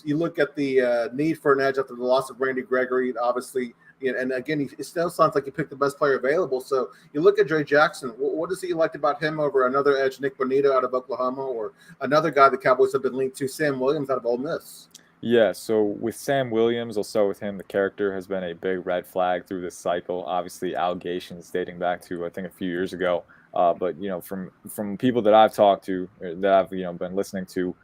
You look at the need for an edge after the loss of Randy Gregory, obviously. And again, it still sounds like you picked the best player available. So you look at Dre Jackson. What is it you liked about him over another edge, Nick Bonito out of Oklahoma, or another guy the Cowboys have been linked to, Sam Williams out of Ole Miss? Yeah, so with Sam Williams, I'll start with him. The character has been a big red flag through this cycle. Obviously, allegations dating back to, I think, a few years ago. But, from people that I've talked to, that I've, been listening to,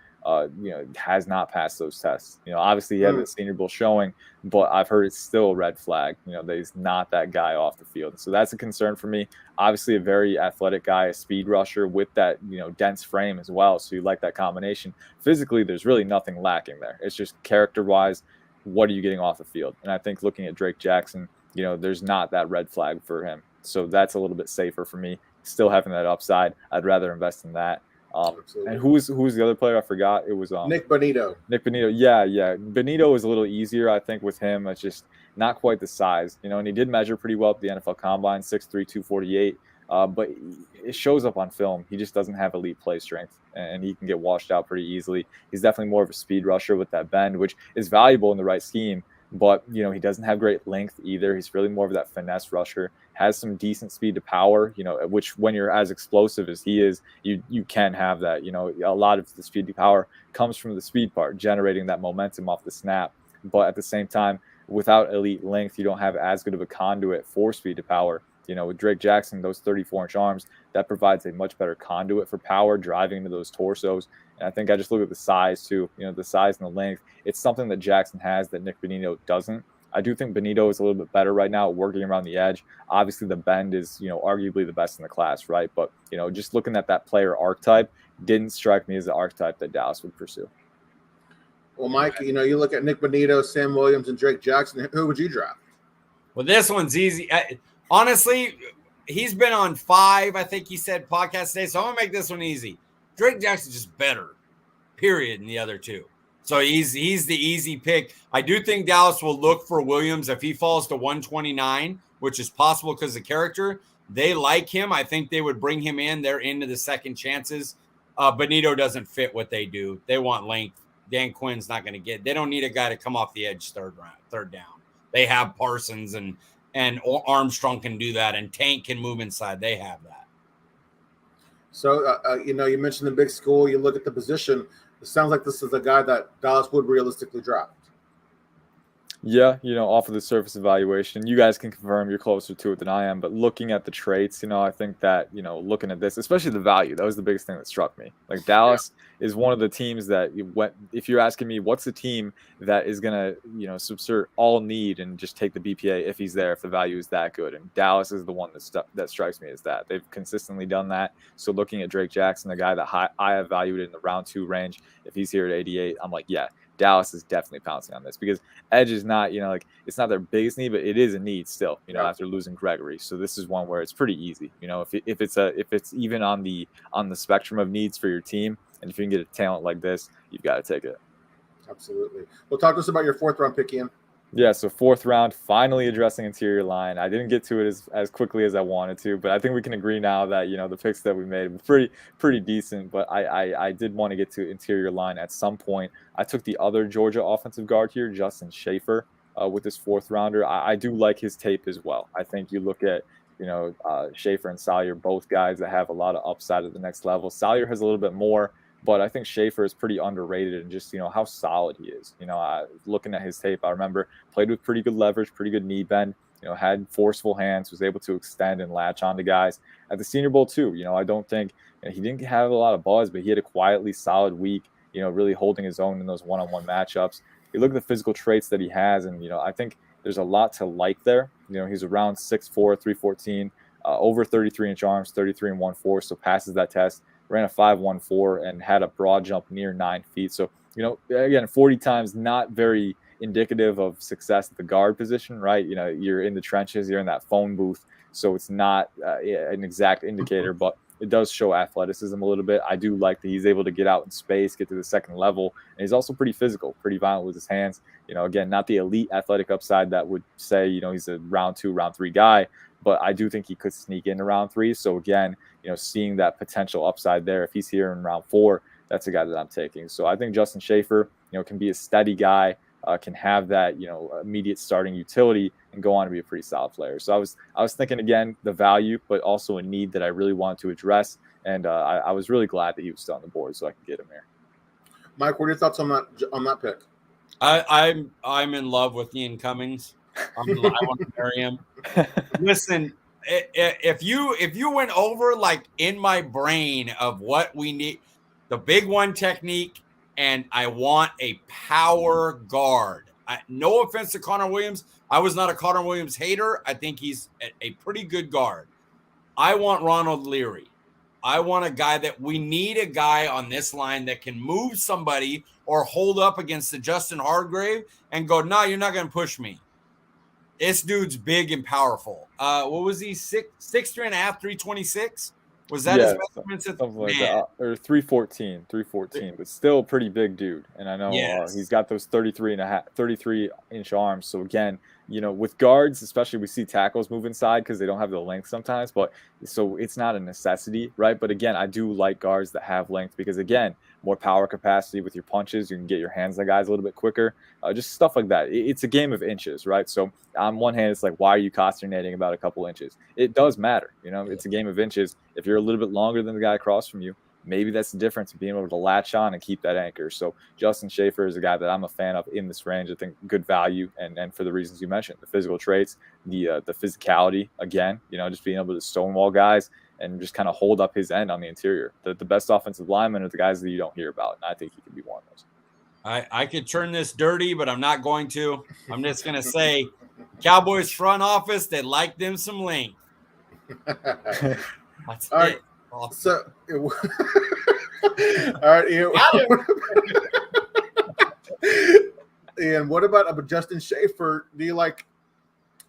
has not passed those tests. Obviously he had the Senior Bowl showing, but I've heard it's still a red flag, that he's not that guy off the field. So that's a concern for me. Obviously a very athletic guy, a speed rusher with that, dense frame as well. So you like that combination. Physically, there's really nothing lacking there. It's just character-wise, what are you getting off the field? And I think looking at Drake Jackson, there's not that red flag for him. So that's a little bit safer for me. Still having that upside, I'd rather invest in that. And who was the other player? I forgot. It was Nick Bonito. Nick Bonito. Yeah. Bonito was a little easier, I think, with him. It's just not quite the size, and he did measure pretty well at the NFL Combine, 6'3", 248. But it shows up on film. He just doesn't have elite play strength, and he can get washed out pretty easily. He's definitely more of a speed rusher with that bend, which is valuable in the right scheme. But, he doesn't have great length either. He's really more of that finesse rusher, has some decent speed to power, which when you're as explosive as he is, you can have that. A lot of the speed to power comes from the speed part, generating that momentum off the snap. But at the same time, without elite length, you don't have as good of a conduit for speed to power. With Drake Jackson, those 34-inch arms, that provides a much better conduit for power, driving into those torsos. And I think I just look at the size too, the size and the length. It's something that Jackson has that Nick Bonito doesn't. I do think Bonito is a little bit better right now working around the edge. Obviously, the bend is, arguably the best in the class, right? But, just looking at that player archetype didn't strike me as the archetype that Dallas would pursue. Well, Mike, you look at Nick Bonito, Sam Williams, and Drake Jackson. Who would you draft? Well, this one's easy. Honestly, he's been on 5, I think he said, podcasts today. So I'm going to make this one easy. Drake Jackson's just better, period, than the other two. So he's the easy pick. I do think Dallas will look for Williams if he falls to 129, which is possible because of character. They like him. I think they would bring him in. They're into the second chances. Bonito doesn't fit what they do. They want length. Dan Quinn's not going to get – they don't need a guy to come off the edge third down. They have Parsons and Armstrong can do that, and Tank can move inside. They have that. So, you mentioned the big school. You look at the position. It sounds like this is a guy that Dallas would realistically draft. Yeah, off of the surface evaluation, you guys can confirm you're closer to it than I am. But looking at the traits, I think that, looking at this, especially the value, that was the biggest thing that struck me. Like Dallas is one of the teams that if you're asking me what's the team that is going to, subvert all need and just take the BPA if he's there, if the value is that good. And Dallas is the one that strikes me as that. They've consistently done that. So looking at Drake Jackson, the guy that I have valued in the round 2 range, if he's here at 88, I'm like, yeah. Dallas is definitely pouncing on this because edge is not, it's not their biggest need, but it is a need still, after losing Gregory. So this is one where it's pretty easy, if it's even on the spectrum of needs for your team, and if you can get a talent like this, you've got to take it. Absolutely. Well, talk to us about your 4th round pick, Ian. Yeah, so 4th round, finally addressing interior line. I didn't get to it as quickly as I wanted to, but I think we can agree now that, the picks that we made were pretty decent, but I did want to get to interior line at some point. I took the other Georgia offensive guard here, Justin Schaefer, with this 4th rounder. I do like his tape as well. I think you look at, Schaefer and Salyer, both guys that have a lot of upside at the next level. Salyer has a little bit more, but I think Schaefer is pretty underrated and just, how solid he is. Looking at his tape, I remember played with pretty good leverage, pretty good knee bend, had forceful hands, was able to extend and latch onto guys. At the Senior Bowl too, I don't think he didn't have a lot of buzz, but he had a quietly solid week, really holding his own in those one-on-one matchups. You look at the physical traits that he has, and, I think there's a lot to like there. He's around 6'4", 314, over 33-inch arms, 33 and 1/4, so passes that test. Ran a 5.14 and had a broad jump near 9 feet. So, again, 40 times, not very indicative of success at the guard position, right? You know, you're in the trenches, you're in that phone booth, so it's not an exact indicator, but it does show athleticism a little bit. I do like that he's able to get out in space, get to the second level, and he's also pretty physical, pretty violent with his hands. You know, again, not the elite athletic upside that would say, you know, he's a round 2, round 3 guy, but I do think he could sneak into round 3. So again, you know, seeing that potential upside there, if he's here in round 4, that's a guy that I'm taking. So I think Justin Schaefer, you know, can be a steady guy, can have that, you know, immediate starting utility and go on to be a pretty solid player. So I was thinking, again, the value, but also a need that I really wanted to address. And I was really glad that he was still on the board so I could get him here. Mike, what are your thoughts on that pick? I'm in love with Ian Cummings. I want to marry him. Listen, if you went over like in my brain of what we need, the big one technique, and I want a power guard. No offense to Connor Williams. I was not a Connor Williams hater. I think he's a pretty good guard. I want Ronald Leary. I want a guy that we need a guy on this line that can move somebody or hold up against the Justin Hargrave and go, no, you're not going to push me. This dude's big and powerful. What was he? 6'3.5", 326? Was that his measurements? Something like that. Or 314, but still a pretty big dude. And I know he's got those 33-inch arms. So again, you know, with guards, especially we see tackles move inside because they don't have the length sometimes, but so it's not a necessity, right? But again, I do like guards that have length because again, more power capacity with your punches. You can get your hands on guys a little bit quicker. Just stuff like that. It's a game of inches, right? So on one hand, it's like, why are you consternating about a couple inches? It does matter. You know, it's a game of inches. If you're a little bit longer than the guy across from you, maybe that's the difference of being able to latch on and keep that anchor. So Justin Schaefer is a guy that I'm a fan of in this range. I think good value, and for the reasons you mentioned, the physical traits, the physicality, again, you know, just being able to stonewall guys and just kind of hold up his end on the interior. The best offensive linemen are the guys that you don't hear about, and I think he can be one of those. I could turn this dirty, but I'm not going to. I'm just going to say Cowboys front office, they like them some length. That's all right. Awesome. So, all right, Ian. And what about Justin Schaefer? Do you like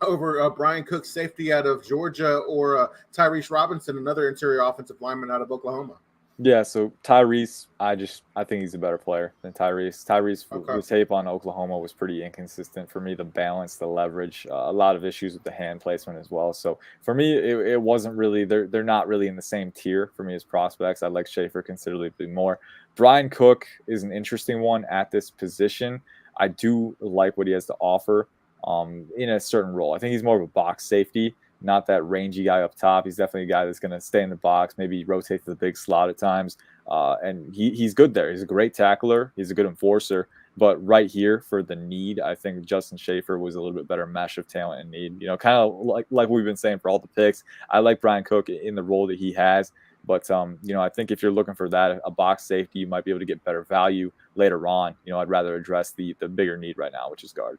over Brian Cook's safety out of Georgia or Tyrese Robinson, another interior offensive lineman out of Oklahoma? Yeah, so Tyrese, I think he's a better player than Tyrese. Tyrese, the tape on Oklahoma was pretty inconsistent for me. The balance, the leverage, a lot of issues with the hand placement as well. So for me, it wasn't really, they're not really in the same tier for me as prospects. I like Schaefer considerably more. Brian Cook is an interesting one at this position. I do like what he has to offer in a certain role. I think he's more of a box safety, not that rangy guy up top. He's definitely a guy that's going to stay in the box, maybe rotate to the big slot at times. And he's good there. He's a great tackler. He's a good enforcer. But right here for the need, I think Justin Schaefer was a little bit better mesh of talent and need. You know, kind of like we've been saying for all the picks. I like Brian Cook in the role that he has. But, you know, I think if you're looking for that, a box safety, you might be able to get better value later on. You know, I'd rather address the bigger need right now, which is guard.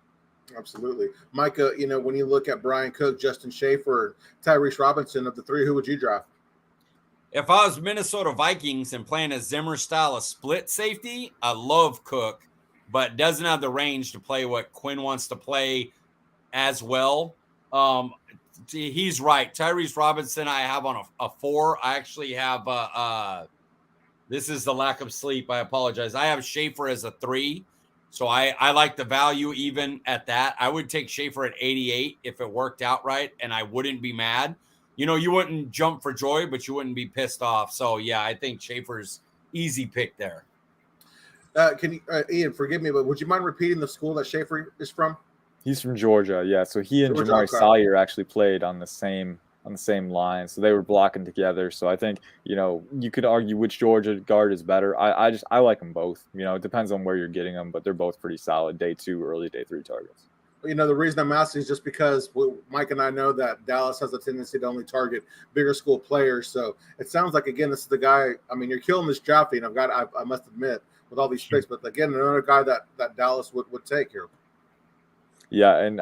Absolutely. Micah, you know, when you look at Brian Cook, Justin Schaefer, Tyrese Robinson, of the three, who would you draft? If I was Minnesota Vikings and playing a Zimmer style of split safety, I love Cook, but doesn't have the range to play what Quinn wants to play as well. He's right. Tyrese Robinson, I have on a 4. I actually have this is the lack of sleep. I apologize. I have Schaefer as a 3. So I like the value even at that. I would take Schaefer at 88 if it worked out right, and I wouldn't be mad. You know, you wouldn't jump for joy, but you wouldn't be pissed off. So, yeah, I think Schaefer's easy pick there. Can you, Ian, forgive me, but would you mind repeating the school that Schaefer is from? He's from Georgia, yeah. So he and Jamari Salyer actually played on the same line, so they were blocking together. So I think, you know, you could argue which Georgia guard is better. I like them both. You know, it depends on where you're getting them, but they're both pretty solid day 2, early day 3 targets. You know, the reason I'm asking is just because Mike and I know that Dallas has a tendency to only target bigger school players. So it sounds like, again, this is the guy. I mean, you're killing this drafting. I must admit, with all these picks, but again, another guy that Dallas would take here. Yeah, and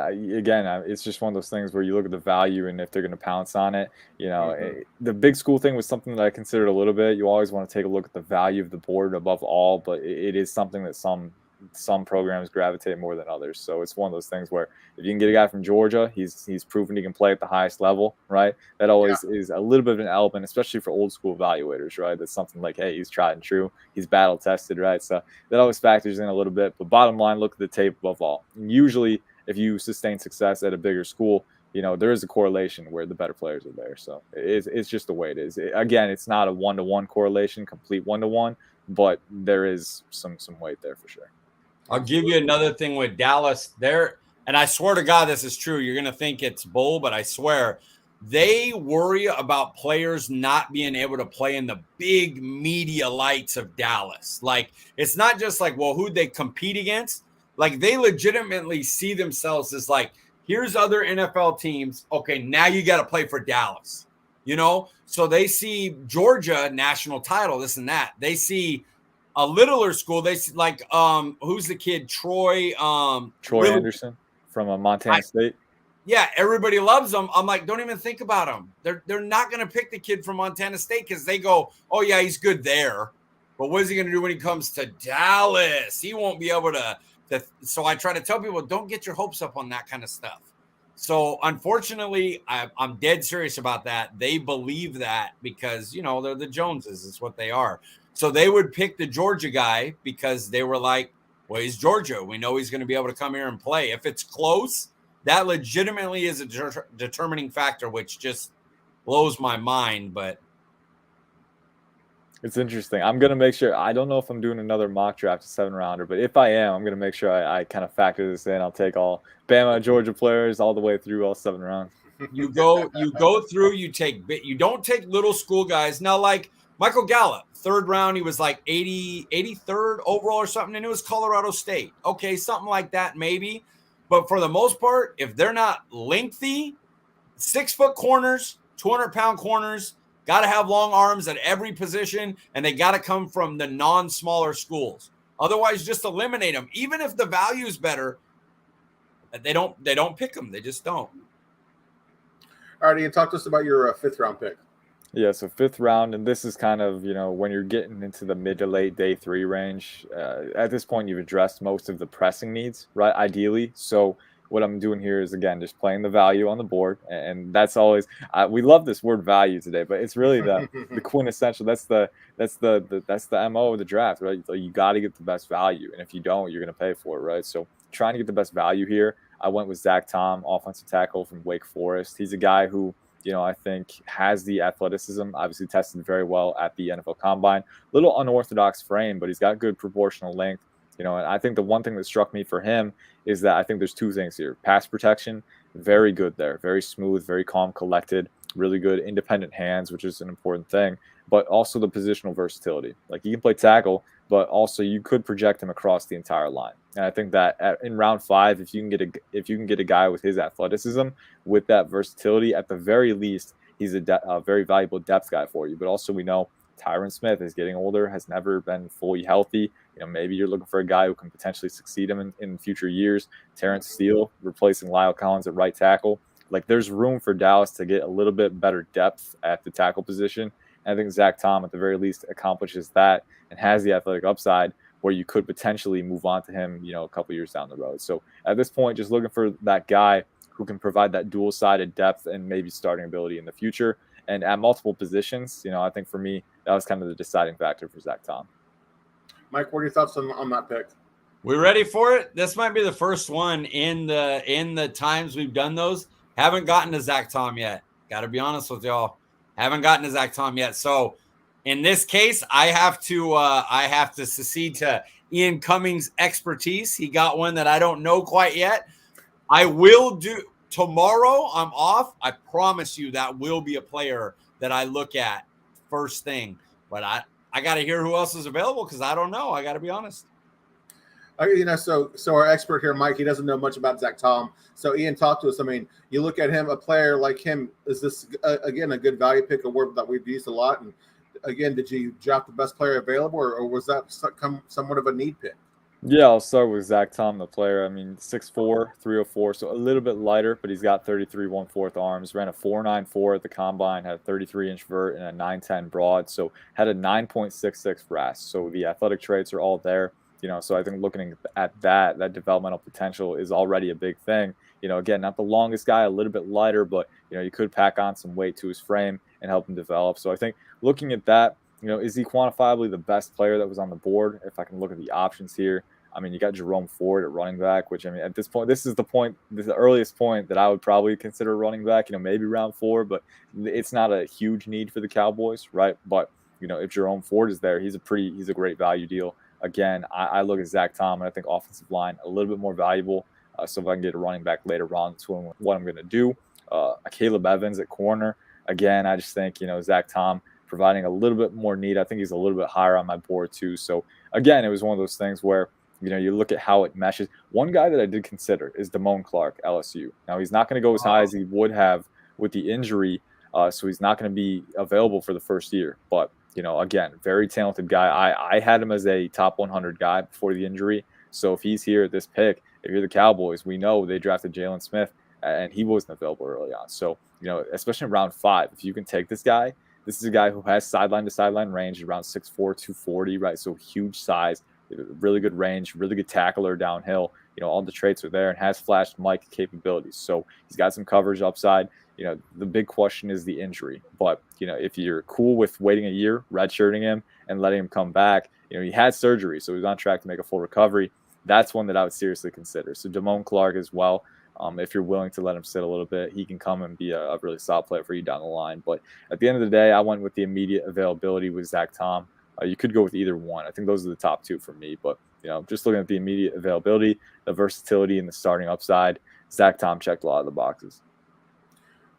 it's just one of those things where you look at the value and if they're going to pounce on it. You know, the big school thing was something that I considered a little bit. You always want to take a look at the value of the board above all, but it is something that some some programs gravitate more than others. So it's one of those things where if you can get a guy from Georgia, he's proven he can play at the highest level, right? That always is a little bit of an element, especially for old school evaluators, right? That's something like, hey, he's tried and true, he's battle tested, right? So that always factors in a little bit. But bottom line, look at the tape above all. And usually, if you sustain success at a bigger school, there is a correlation where the better players are there. So it's just the way it is. Again, it's not a one-to-one correlation, complete one-to-one, but there is some weight there for sure. I'll give you another thing with Dallas there. And I swear to God, this is true. You're going to think it's bull, but I swear they worry about players not being able to play in the big media lights of Dallas. Like, it's not just like, well, who'd they compete against? Like, they legitimately see themselves as like, here's other NFL teams. Okay, now you got to play for Dallas, So they see Georgia national title, this and that. They see a littler school. They see like, who's the kid? Troy Anderson from Montana State. Yeah, everybody loves them. I'm like, don't even think about them. They're not going to pick the kid from Montana State because they go, oh yeah, he's good there, but what is he going to do when he comes to Dallas? He won't be able to. So I try to tell people, don't get your hopes up on that kind of stuff. So unfortunately, I'm dead serious about that. They believe that because, they're the Joneses. It's what they are. So they would pick the Georgia guy because they were like, well, he's Georgia. We know he's going to be able to come here and play. If it's close, that legitimately is a determining factor, which just blows my mind. But it's interesting. I'm going to make sure. I don't know if I'm doing another mock draft, a 7-rounder, but if I am, I'm going to make sure I kind of factor this in. I'll take all Bama, Georgia players all the way through all 7 rounds. You go through, you don't take little school guys. Now, like Michael Gallup, 3rd round, he was like 83rd overall or something, and it was Colorado State. Okay, something like that maybe. But for the most part, if they're not lengthy, 6-foot corners, 200-pound corners, got to have long arms at every position, and they got to come from the non-smaller schools. Otherwise, just eliminate them. Even if the value is better, they don't pick them. They just don't. All right, Ian, talk to us about your 5th-round pick. Yeah, so 5th round, and this is kind of, when you're getting into the mid to late day 3 range, at this point you've addressed most of the pressing needs, right, ideally. So what I'm doing here is, again, just playing the value on the board, and that's always we love this word value today, but it's really the quintessential. That's the MO of the draft, right? So you got to get the best value, and if you don't, you're going to pay for it, right? So trying to get the best value here, I went with Zach Tom, offensive tackle from Wake Forest. He's a guy who, I think has the athleticism, obviously tested very well at the NFL Combine. Little unorthodox frame, but he's got good proportional length. And I think the one thing that struck me for him is that I think there's 2 things here. Pass protection, very good there. Very smooth, very calm, collected, really good independent hands, which is an important thing. But also the positional versatility. Like, he can play tackle, but also you could project him across the entire line. And I think that in round 5, if you can get a guy with his athleticism, with that versatility, at the very least, he's a very valuable depth guy for you. But also we know Tyron Smith is getting older, has never been fully healthy. Maybe you're looking for a guy who can potentially succeed him in future years. Terrence Steele replacing Lyle Collins at right tackle. Like, there's room for Dallas to get a little bit better depth at the tackle position. And I think Zach Tom, at the very least, accomplishes that and has the athletic upside where you could potentially move on to him, a couple years down the road. So at this point, just looking for that guy who can provide that dual-sided depth and maybe starting ability in the future. And at multiple positions, I think for me, that was kind of the deciding factor for Zach Tom. Mike, what are your thoughts on that pick? We ready for it? This might be the first one in the times we've done those. Haven't gotten to Zach Tom yet. Got to be honest with y'all. Haven't gotten to Zach Tom yet. So in this case, I have to secede to Ian Cummings' expertise. He got one that I don't know quite yet. I will do tomorrow. I'm off. I promise you that will be a player that I look at first thing. But I got to hear who else is available because I don't know. I got to be honest. So our expert here, Mike, he doesn't know much about Zach Tom. So Ian, talk to us. I mean, you look at him, a player like him. Is this again a good value pick, a word that we've used a lot? And again, did you draft the best player available, or was that somewhat of a need pick? Yeah, I'll start with Zach Tom, the player. I mean, 6'4", 304, so a little bit lighter, but he's got 33 1/4 arms. Ran a 4.94 at the combine, had a 33-inch vert and a 9.10 broad, so had a 9.66 RAS. So the athletic traits are all there. So I think looking at that developmental potential is already a big thing. Again, not the longest guy, a little bit lighter, but you could pack on some weight to his frame and help him develop. So I think looking at that, is he quantifiably the best player that was on the board? If I can look at the options here, I mean, you got Jerome Ford at running back, which, I mean, at this point, this is the earliest point that I would probably consider running back, maybe round 4, but it's not a huge need for the Cowboys, right? But, if Jerome Ford is there, he's a great value deal. Again, I look at Zach Tom, and I think offensive line a little bit more valuable. So if I can get a running back later on, that's what I'm going to do. Caleb Evans at corner. Again, I just think, Zach Tom providing a little bit more need. I think he's a little bit higher on my board too. So again, it was one of those things where, you look at how it meshes. One guy that I did consider is Damone Clark, LSU. Now, he's not going to go as high as he would have with the injury, so he's not going to be available for the first year. But, again, very talented guy. I had him as a top 100 guy before the injury. So if he's here at this pick, if you're the Cowboys, we know they drafted Jalen Smith, and he wasn't available early on. So, especially in round 5, if you can take this guy, this is a guy who has sideline-to-sideline range around 6'4", 240, right? So huge size, really good range, really good tackler downhill. All the traits are there, and has flashed Mike capabilities. So he's got some coverage upside. The big question is the injury. But, if you're cool with waiting a year, redshirting him, and letting him come back, he had surgery, so he's on track to make a full recovery. That's one that I would seriously consider. So Damone Clark as well. If you're willing to let him sit a little bit, he can come and be a really solid player for you down the line. But at the end of the day, I went with the immediate availability with Zach Tom. You could go with either one. I think those are the top 2 for me. But, just looking at the immediate availability, the versatility, and the starting upside, Zach Tom checked a lot of the boxes.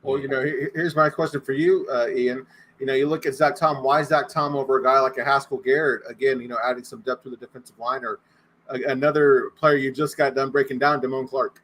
Well, here's my question for you, Ian. You look at Zach Tom. Why is Zach Tom over a guy like a Haskell Garrett? Again, adding some depth to the defensive line, or another player you just got done breaking down, Damone Clark.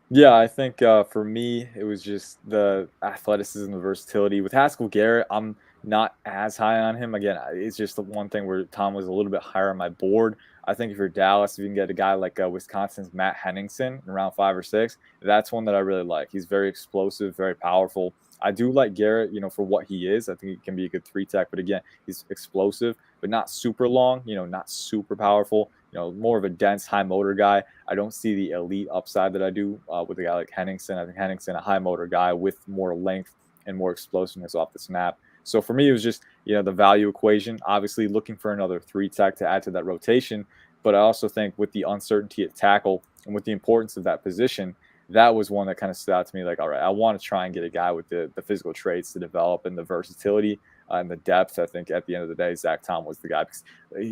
Yeah, I think for me, it was just the athleticism, the versatility. With Haskell Garrett, I'm not as high on him. Again, it's just the one thing where Tom was a little bit higher on my board. I think if you're Dallas, if you can get a guy like Wisconsin's Matt Henningsen in round 5 or 6, that's one that I really like. He's very explosive, very powerful. I do like Garrett, for what he is. I think he can be a good 3-tech, but again, he's explosive, but not super long, not super powerful, more of a dense, high motor guy. I don't see the elite upside that I do with a guy like Henningsen. I think Henningsen, a high motor guy with more length and more explosiveness off the snap. So for me, it was just, the value equation, obviously looking for another 3-tech to add to that rotation. But I also think with the uncertainty at tackle and with the importance of that position, that was one that kind of stood out to me. Like, all right, I want to try and get a guy with the physical traits to develop and the versatility and the depth. I think at the end of the day, Zach Tom was the guy. Because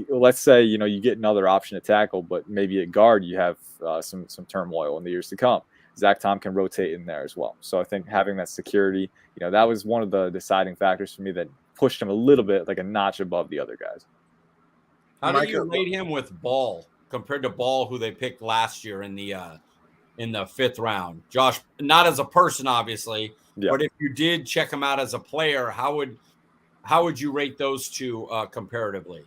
let's say, you get another option at tackle, but maybe at guard, you have some turmoil in the years to come. Zach Tom can rotate in there as well. So I think having that security, that was one of the deciding factors for me that pushed him a little bit, like a notch above the other guys. How do you rate him with Ball compared to Ball, who they picked last year in the 5th round? Josh, not as a person, obviously, but if you did check him out as a player, how would you rate those two comparatively?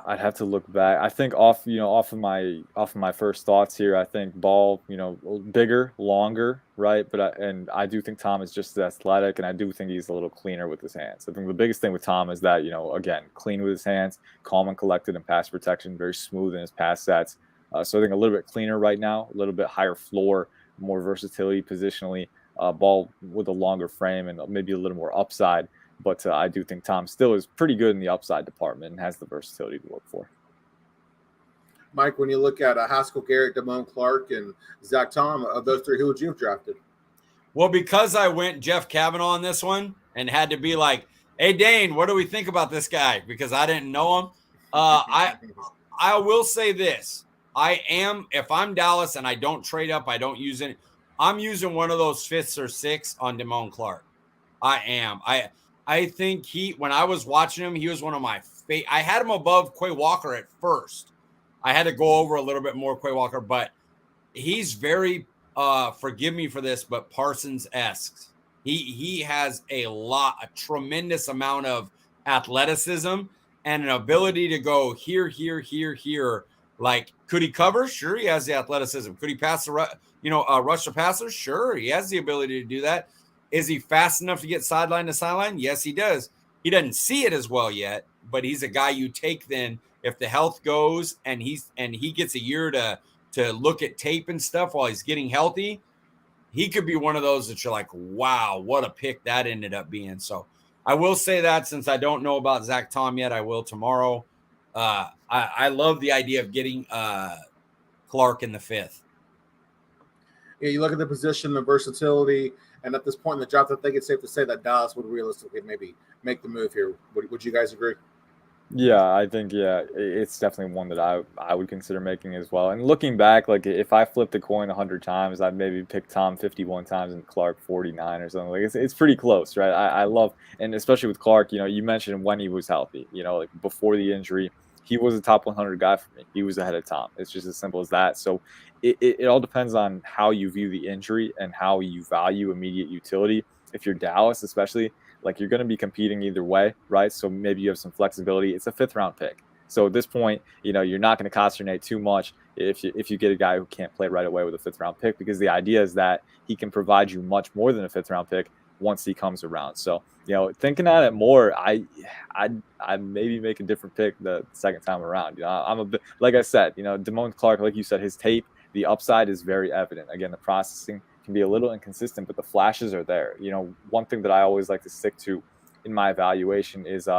I'd have to look back. I think off of my first thoughts here, I think Ball, bigger, longer, right? But I do think Tom is just as athletic, and I do think he's a little cleaner with his hands. I think the biggest thing with Tom is that, again, clean with his hands, calm and collected in pass protection, very smooth in his pass sets. So I think a little bit cleaner right now, a little bit higher floor, more versatility positionally, Ball with a longer frame and maybe a little more upside. But I do think Tom still is pretty good in the upside department and has the versatility to look for. Mike, when you look at Haskell Garrett, Damone Clark, and Zach Tom, of those 3, who would you have drafted? Well, because I went Jeff Kavanaugh on this one and had to be like, hey, Dane, what do we think about this guy? Because I didn't know him. I will say this. If I'm Dallas and I don't trade up, I don't use it, I'm using one of those 5th or 6th on Damone Clark. I am. I think when I was watching him, he was one of my favorite. I had him above Quay Walker at first. I had to go over a little bit more Quay Walker, but he's very, forgive me for this, but Parsons-esque. He has a tremendous amount of athleticism and an ability to go here. Like, could he cover? Sure, he has the athleticism. Could he pass rush the passer? Sure, he has the ability to do that. Is he fast enough to get sideline to sideline? Yes, he does. He doesn't see it as well yet, but he's a guy you take then if the health goes and he gets a year to look at tape and stuff while he's getting healthy, he could be one of those that you're like, wow, what a pick that ended up being. So I will say that since I don't know about Zach Tom yet, I will tomorrow. I love the idea of getting Clark in the 5th. Yeah, you look at the position, the versatility, and at this point in the draft, I think it's safe to say that Dallas would realistically maybe make the move here. Would you guys agree? Yeah, I think it's definitely one that I would consider making as well. And looking back, like if I flipped a coin 100 times, I'd maybe pick Tom 51 times and Clark 49 or something. Like it's pretty close, right? I love, and especially with Clark, you mentioned when he was healthy, like before the injury, he was a top 100 guy for me. He was ahead of Tom. It's just as simple as that. So it all depends on how you view the injury and how you value immediate utility. If you're Dallas, especially, like you're going to be competing either way, right? So maybe you have some flexibility. It's a 5th round pick. So at this point, you're not going to consternate too much if you get a guy who can't play right away with a 5th round pick, because the idea is that he can provide you much more than a 5th round pick once he comes around. So, thinking on it more, I maybe make a different pick the second time around. I'm a bit, like I said, Damone Clark, like you said, his tape, the upside is very evident. Again, the processing can be a little inconsistent, but the flashes are there. One thing that I always like to stick to in my evaluation is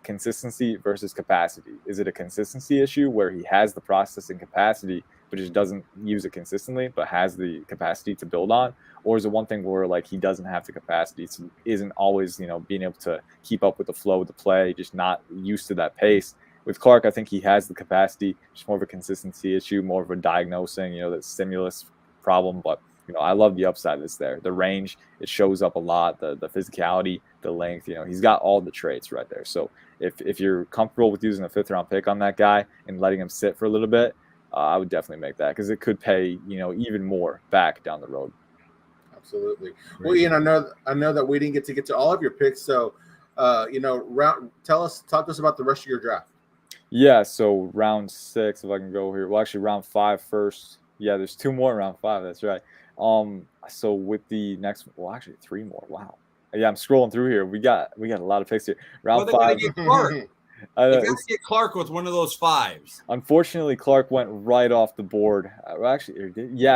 consistency versus capacity. Is it a consistency issue where he has the processing capacity but just doesn't use it consistently, but has the capacity to build on? Or is it one thing where like he doesn't have the capacity, so isn't always being able to keep up with the flow of the play, just not used to that pace? With Clark, I think he has the capacity, just more of a consistency issue, more of a diagnosing, that stimulus problem. But I love the upside that's there. The range, it shows up a lot. The physicality, the length, he's got all the traits right there. So if you're comfortable with using a 5th round pick on that guy and letting him sit for a little bit, I would definitely make that, because it could pay, even more back down the road. Absolutely. Well, Ian, I know that we didn't get to all of your picks. So, talk to us about the rest of your draft. Yeah, so round 6, if I can go here. Well, actually, round 5 first. Yeah, there's 2 more in round 5. That's right. So with the next, well, actually 3 more. Wow. Yeah, I'm scrolling through here. We got a lot of picks here. Round 5. Get Clark. They got to get Clark with one of those 5s. Unfortunately, Clark went right off the board.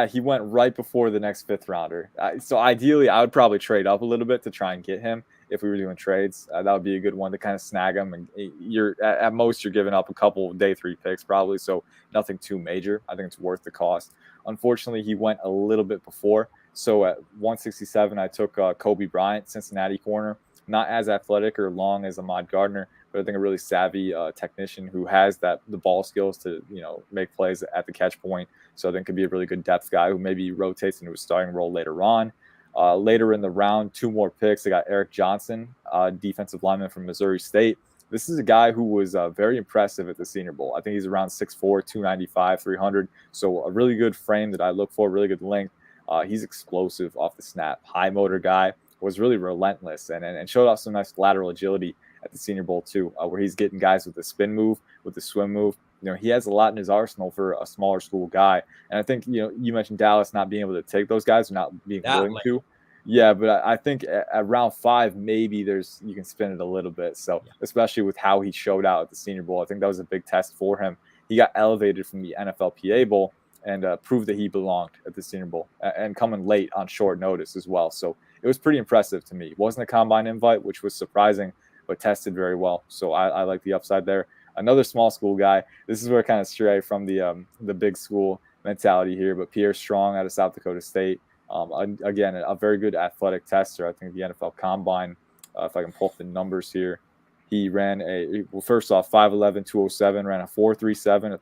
He went right before the next 5th rounder. So ideally, I would probably trade up a little bit to try and get him. If we were doing trades, that would be a good one to kind of snag him. And you're at most you're giving up a couple of day 3 picks probably, so nothing too major. I think it's worth the cost. Unfortunately, he went a little bit before. So at 167, I took Kobe Bryant, Cincinnati corner. Not as athletic or long as Ahmad Gardner, but I think a really savvy technician who has the ball skills to make plays at the catch point. So I think could be a really good depth guy who maybe rotates into a starting role later on. Later in the round, 2 more picks. I got Eric Johnson, defensive lineman from Missouri State. This is a guy who was very impressive at the Senior Bowl. I think he's around 6'4", 295, 300. So a really good frame that I look for, really good length. He's explosive off the snap, high motor guy, was really relentless and showed off some nice lateral agility at the Senior Bowl too, where he's getting guys with the spin move, with the swim move. He has a lot in his arsenal for a smaller school guy. And I think, you mentioned Dallas not being able to take those guys or not being willing to. Yeah, but I think at round 5, maybe you can spin it a little bit. So especially with how he showed out at the Senior Bowl, I think that was a big test for him. He got elevated from the NFLPA Bowl and proved that he belonged at the Senior Bowl and coming late on short notice as well. So it was pretty impressive to me. It wasn't a combine invite, which was surprising, but tested very well. So I like the upside there. Another small school guy. This is where I kind of stray from the big school mentality here, but Pierre Strong out of South Dakota State. Again, a very good athletic tester. I think the NFL Combine, if I can pull up the numbers here, he ran first off, 5'11", 207, ran a 4.37, a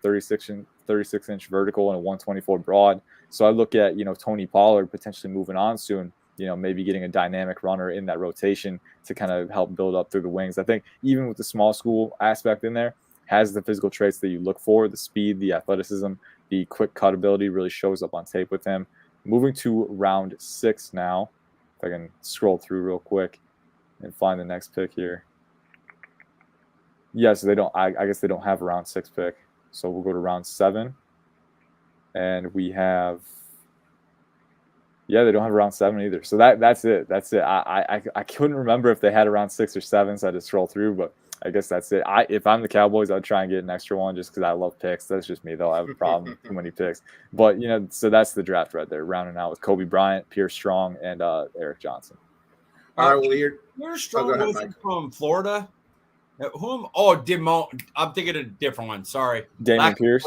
36-inch vertical, and a 124 broad. So I look at, Tony Pollard potentially moving on soon, maybe getting a dynamic runner in that rotation to kind of help build up through the wings. I think even with the small school aspect in there, has the physical traits that you look for, the speed, the athleticism, the quick cut ability really shows up on tape with him. Moving to round 6 now, if I can scroll through real quick and find the next pick here. Yeah, so they don't. I guess they don't have a round 6 pick. So we'll go to round 7, and we have. Yeah, they don't have a round 7 either. So that's it. That's it. I couldn't remember if they had a round 6 or 7, so I had to scroll through. But I guess that's it. If I'm the Cowboys, I'd try and get an extra one just because I love picks. That's just me, though. I have a problem with too many picks. But, so that's the draft right there, rounding out with Kobe Bryant, Pierce Strong, and Eric Johnson. All right, well, Pierce Strong wasn't from Florida. I'm thinking of a different one. Sorry. Dameon Pierce.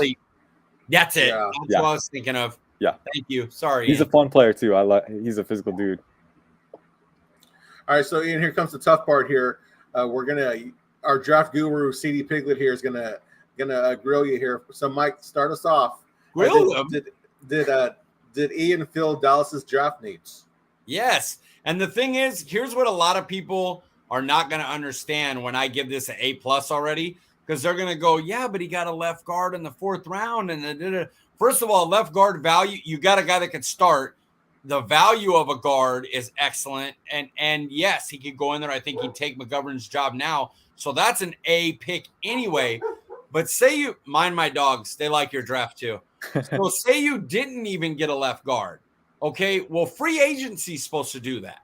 That's it. That's what I was thinking of. Yeah. Thank you. Sorry. He's a fun player, too. He's a physical dude. All right, so Ian, here comes the tough part here. Our draft guru, CD Piglet here, is gonna grill you here. So, Mike, start us off. Grill him. Did Ian fill Dallas's draft needs? Yes. And the thing is, here's what a lot of people are not going to understand when I give this an A+ already, because they're going to go, yeah, but he got a left guard in the 4th round. And first of all, left guard value, you got a guy that can start. The value of a guard is excellent. And yes, he could go in there. I think he'd take McGovern's job now. So that's an A pick anyway. But say you mind my dogs, they like your draft too. So say you didn't even get a left guard. Okay, well, free agency is supposed to do that.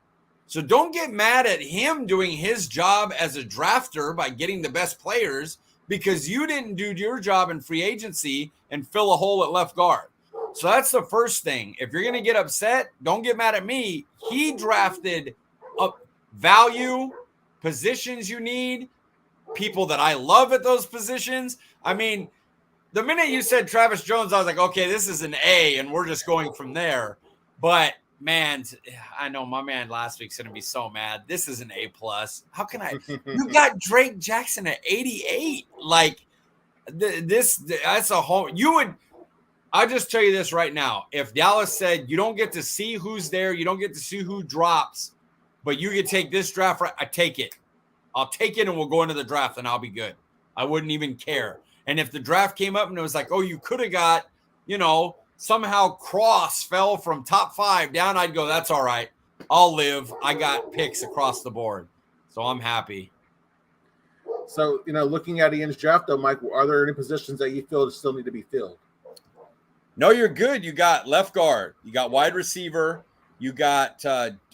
So don't get mad at him doing his job as a drafter by getting the best players because you didn't do your job in free agency and fill a hole at left guard. So that's the first thing. If you're going to get upset, don't get mad at me. He drafted up value, positions you need, people that I love at those positions. I mean, the minute you said Travis Jones, I was like, okay, this is an A, and we're just going from there. But, man, I know my man last week's going to be so mad. This is an A+. How can I – you got Drake Jackson at 88. Like, that's a whole – you would – I'll just tell you this right now. If Dallas said you don't get to see who's there, you don't get to see who drops, but you can take this draft, I take it. I'll take it and we'll go into the draft and I'll be good. I wouldn't even care. And if the draft came up and it was like, oh, you could have got, somehow Cross fell from top 5 down, I'd go, that's all right. I'll live. I got picks across the board. So I'm happy. So, looking at Ian's draft, though, Mike, are there any positions that you feel still need to be filled? No, you're good. You got left guard. You got wide receiver. You got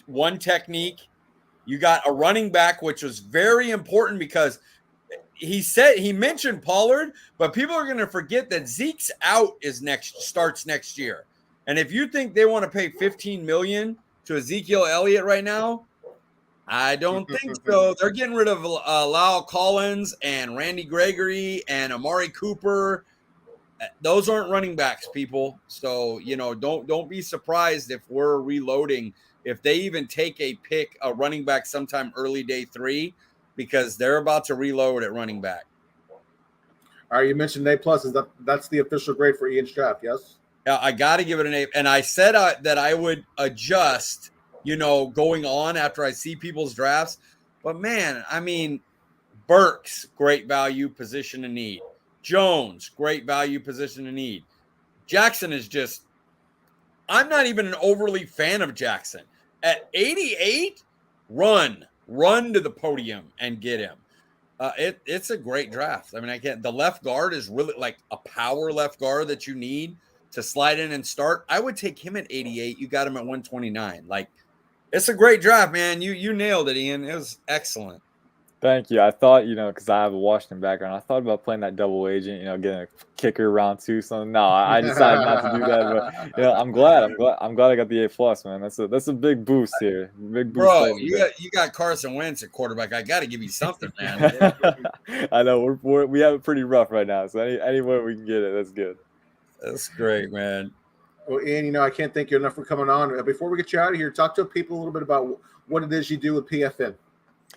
one technique. You got a running back, which was very important because he mentioned Pollard, but people are going to forget that Zeke's out starts next year. And if you think they want to pay $15 million to Ezekiel Elliott right now, I don't think so. They're getting rid of Lyle Collins and Randy Gregory and Amari Cooper. Those aren't running backs, people. So, don't be surprised if we're reloading. If they even take a running back sometime early day 3, because they're about to reload at running back. All right, you mentioned A+. That's the official grade for Ian's draft, yes? Yeah, I got to give it an A. And I said that I would adjust, going on after I see people's drafts. But, man, I mean, Burks, great value, position to need. Jones, great value, position to need. Jackson is just – I'm not even an overly fan of Jackson. At 88, run to the podium and get him. It's a great draft. I mean, the left guard is really like a power left guard that you need to slide in and start. I would take him at 88. You got him at 129. Like, it's a great draft, man. You nailed it, Ian. It was excellent. Thank you. I thought, because I have a Washington background, I thought about playing that double agent, getting a kicker round 2, something. No, I decided not to do that. But I'm glad I got the A+, man. That's a big boost here. Big boost. Bro, you got Carson Wentz at quarterback. I got to give you something, man. I know we have it pretty rough right now. So anywhere we can get it, that's good. That's great, man. Well, Ian, I can't thank you enough for coming on. Before we get you out of here, talk to people a little bit about what it is you do with PFN.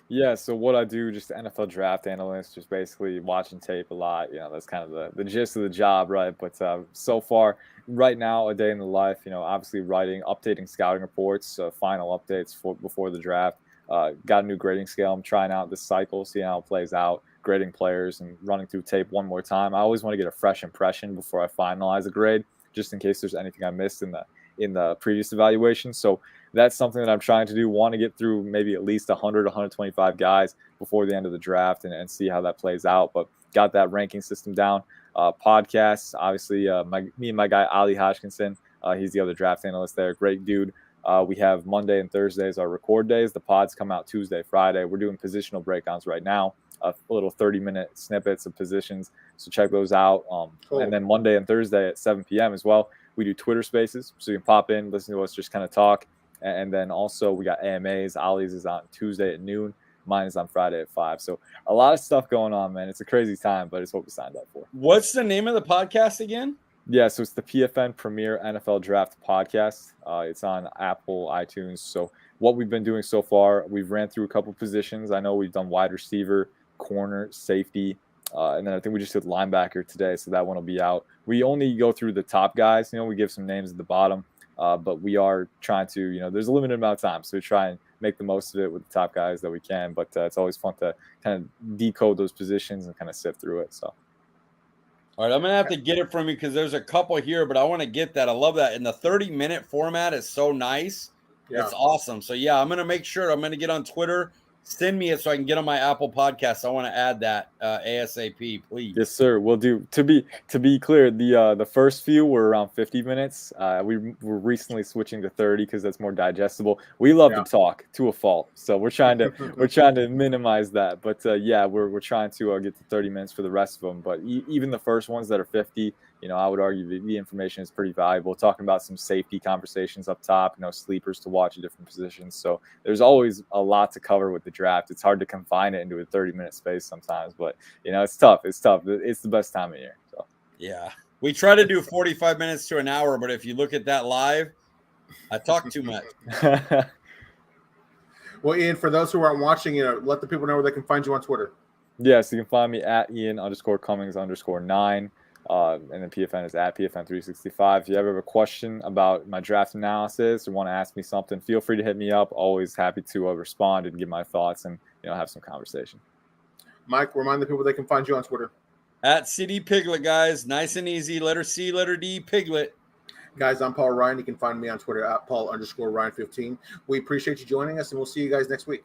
Yeah, so what I do, just NFL draft analyst, just basically watching tape a lot. That's kind of the gist of the job, right? But so far, right now, a day in the life, obviously updating scouting reports, final updates before the draft. Got a new grading scale I'm trying out this cycle, seeing how it plays out, grading players and running through tape one more time. I always want to get a fresh impression before I finalize a grade, just in case there's anything I missed in the previous evaluation. So that's something that I'm trying to do. Want to get through maybe at least 100, 125 guys before the end of the draft and see how that plays out. But got that ranking system down. Podcasts, obviously, me and my guy, Ali Hodgkinson, he's the other draft analyst there. Great dude. We have Monday and Thursdays our record days. The pods come out Tuesday, Friday. We're doing positional breakdowns right now, a little 30-minute snippets of positions. So check those out. Cool. And then Monday and Thursday at 7 p.m. as well, we do Twitter Spaces. So you can pop in, listen to us, just kind of talk. And then also we got AMAs. Ollie's is on Tuesday at noon. Mine is on Friday at 5. So a lot of stuff going on, man. It's a crazy time, but it's what we signed up for. What's the name of the podcast again? Yeah, so it's the PFN Premier NFL Draft Podcast. It's on Apple, iTunes. So what we've been doing so far, we've ran through a couple positions. I know we've done wide receiver, corner, safety, and then I think we just did linebacker today, so that one will be out. We only go through the top guys. We give some names at the bottom, but we are trying to, there's a limited amount of time, so we try and make the most of it with the top guys that we can. But it's always fun to kind of decode those positions and kind of sift through it. So. All right, I'm going to have to get it from you because there's a couple here, but I want to get that. I love that. And the 30-minute format is so nice. Yeah. It's awesome. So, yeah, I'm going to make sure I'm going to get on Twitter. Send me it so I can get on my Apple podcast. I want to add that ASAP, please. Yes, sir. We'll do. To be clear, the first few were around 50 minutes. We were recently switching to 30 because that's more digestible. We love to talk to a fault, so we're trying to minimize that. But yeah, we're trying to get to 30 minutes for the rest of them. But even the first ones that are 50. I would argue the information is pretty valuable. Talking about some safety conversations up top, sleepers to watch at different positions. So there's always a lot to cover with the draft. It's hard to confine it into a 30-minute space sometimes, but it's tough. It's tough. It's the best time of year. So yeah, we try to do 45 minutes to an hour, but if you look at that live, I talk too much. Well, Ian, for those who aren't watching, let the people know where they can find you on Twitter. Yes, you can find me at Ian_Cummings_9. And then PFN is at PFN365. If you ever have a question about my draft analysis or want to ask me something, feel free to hit me up. Always happy to respond and give my thoughts and have some conversation. Mike, remind the people they can find you on Twitter. At CD Piglet, guys. Nice and easy. Letter C, letter D, Piglet. Guys, I'm Paul Ryan. You can find me on Twitter at Paul_Ryan15. We appreciate you joining us, and we'll see you guys next week.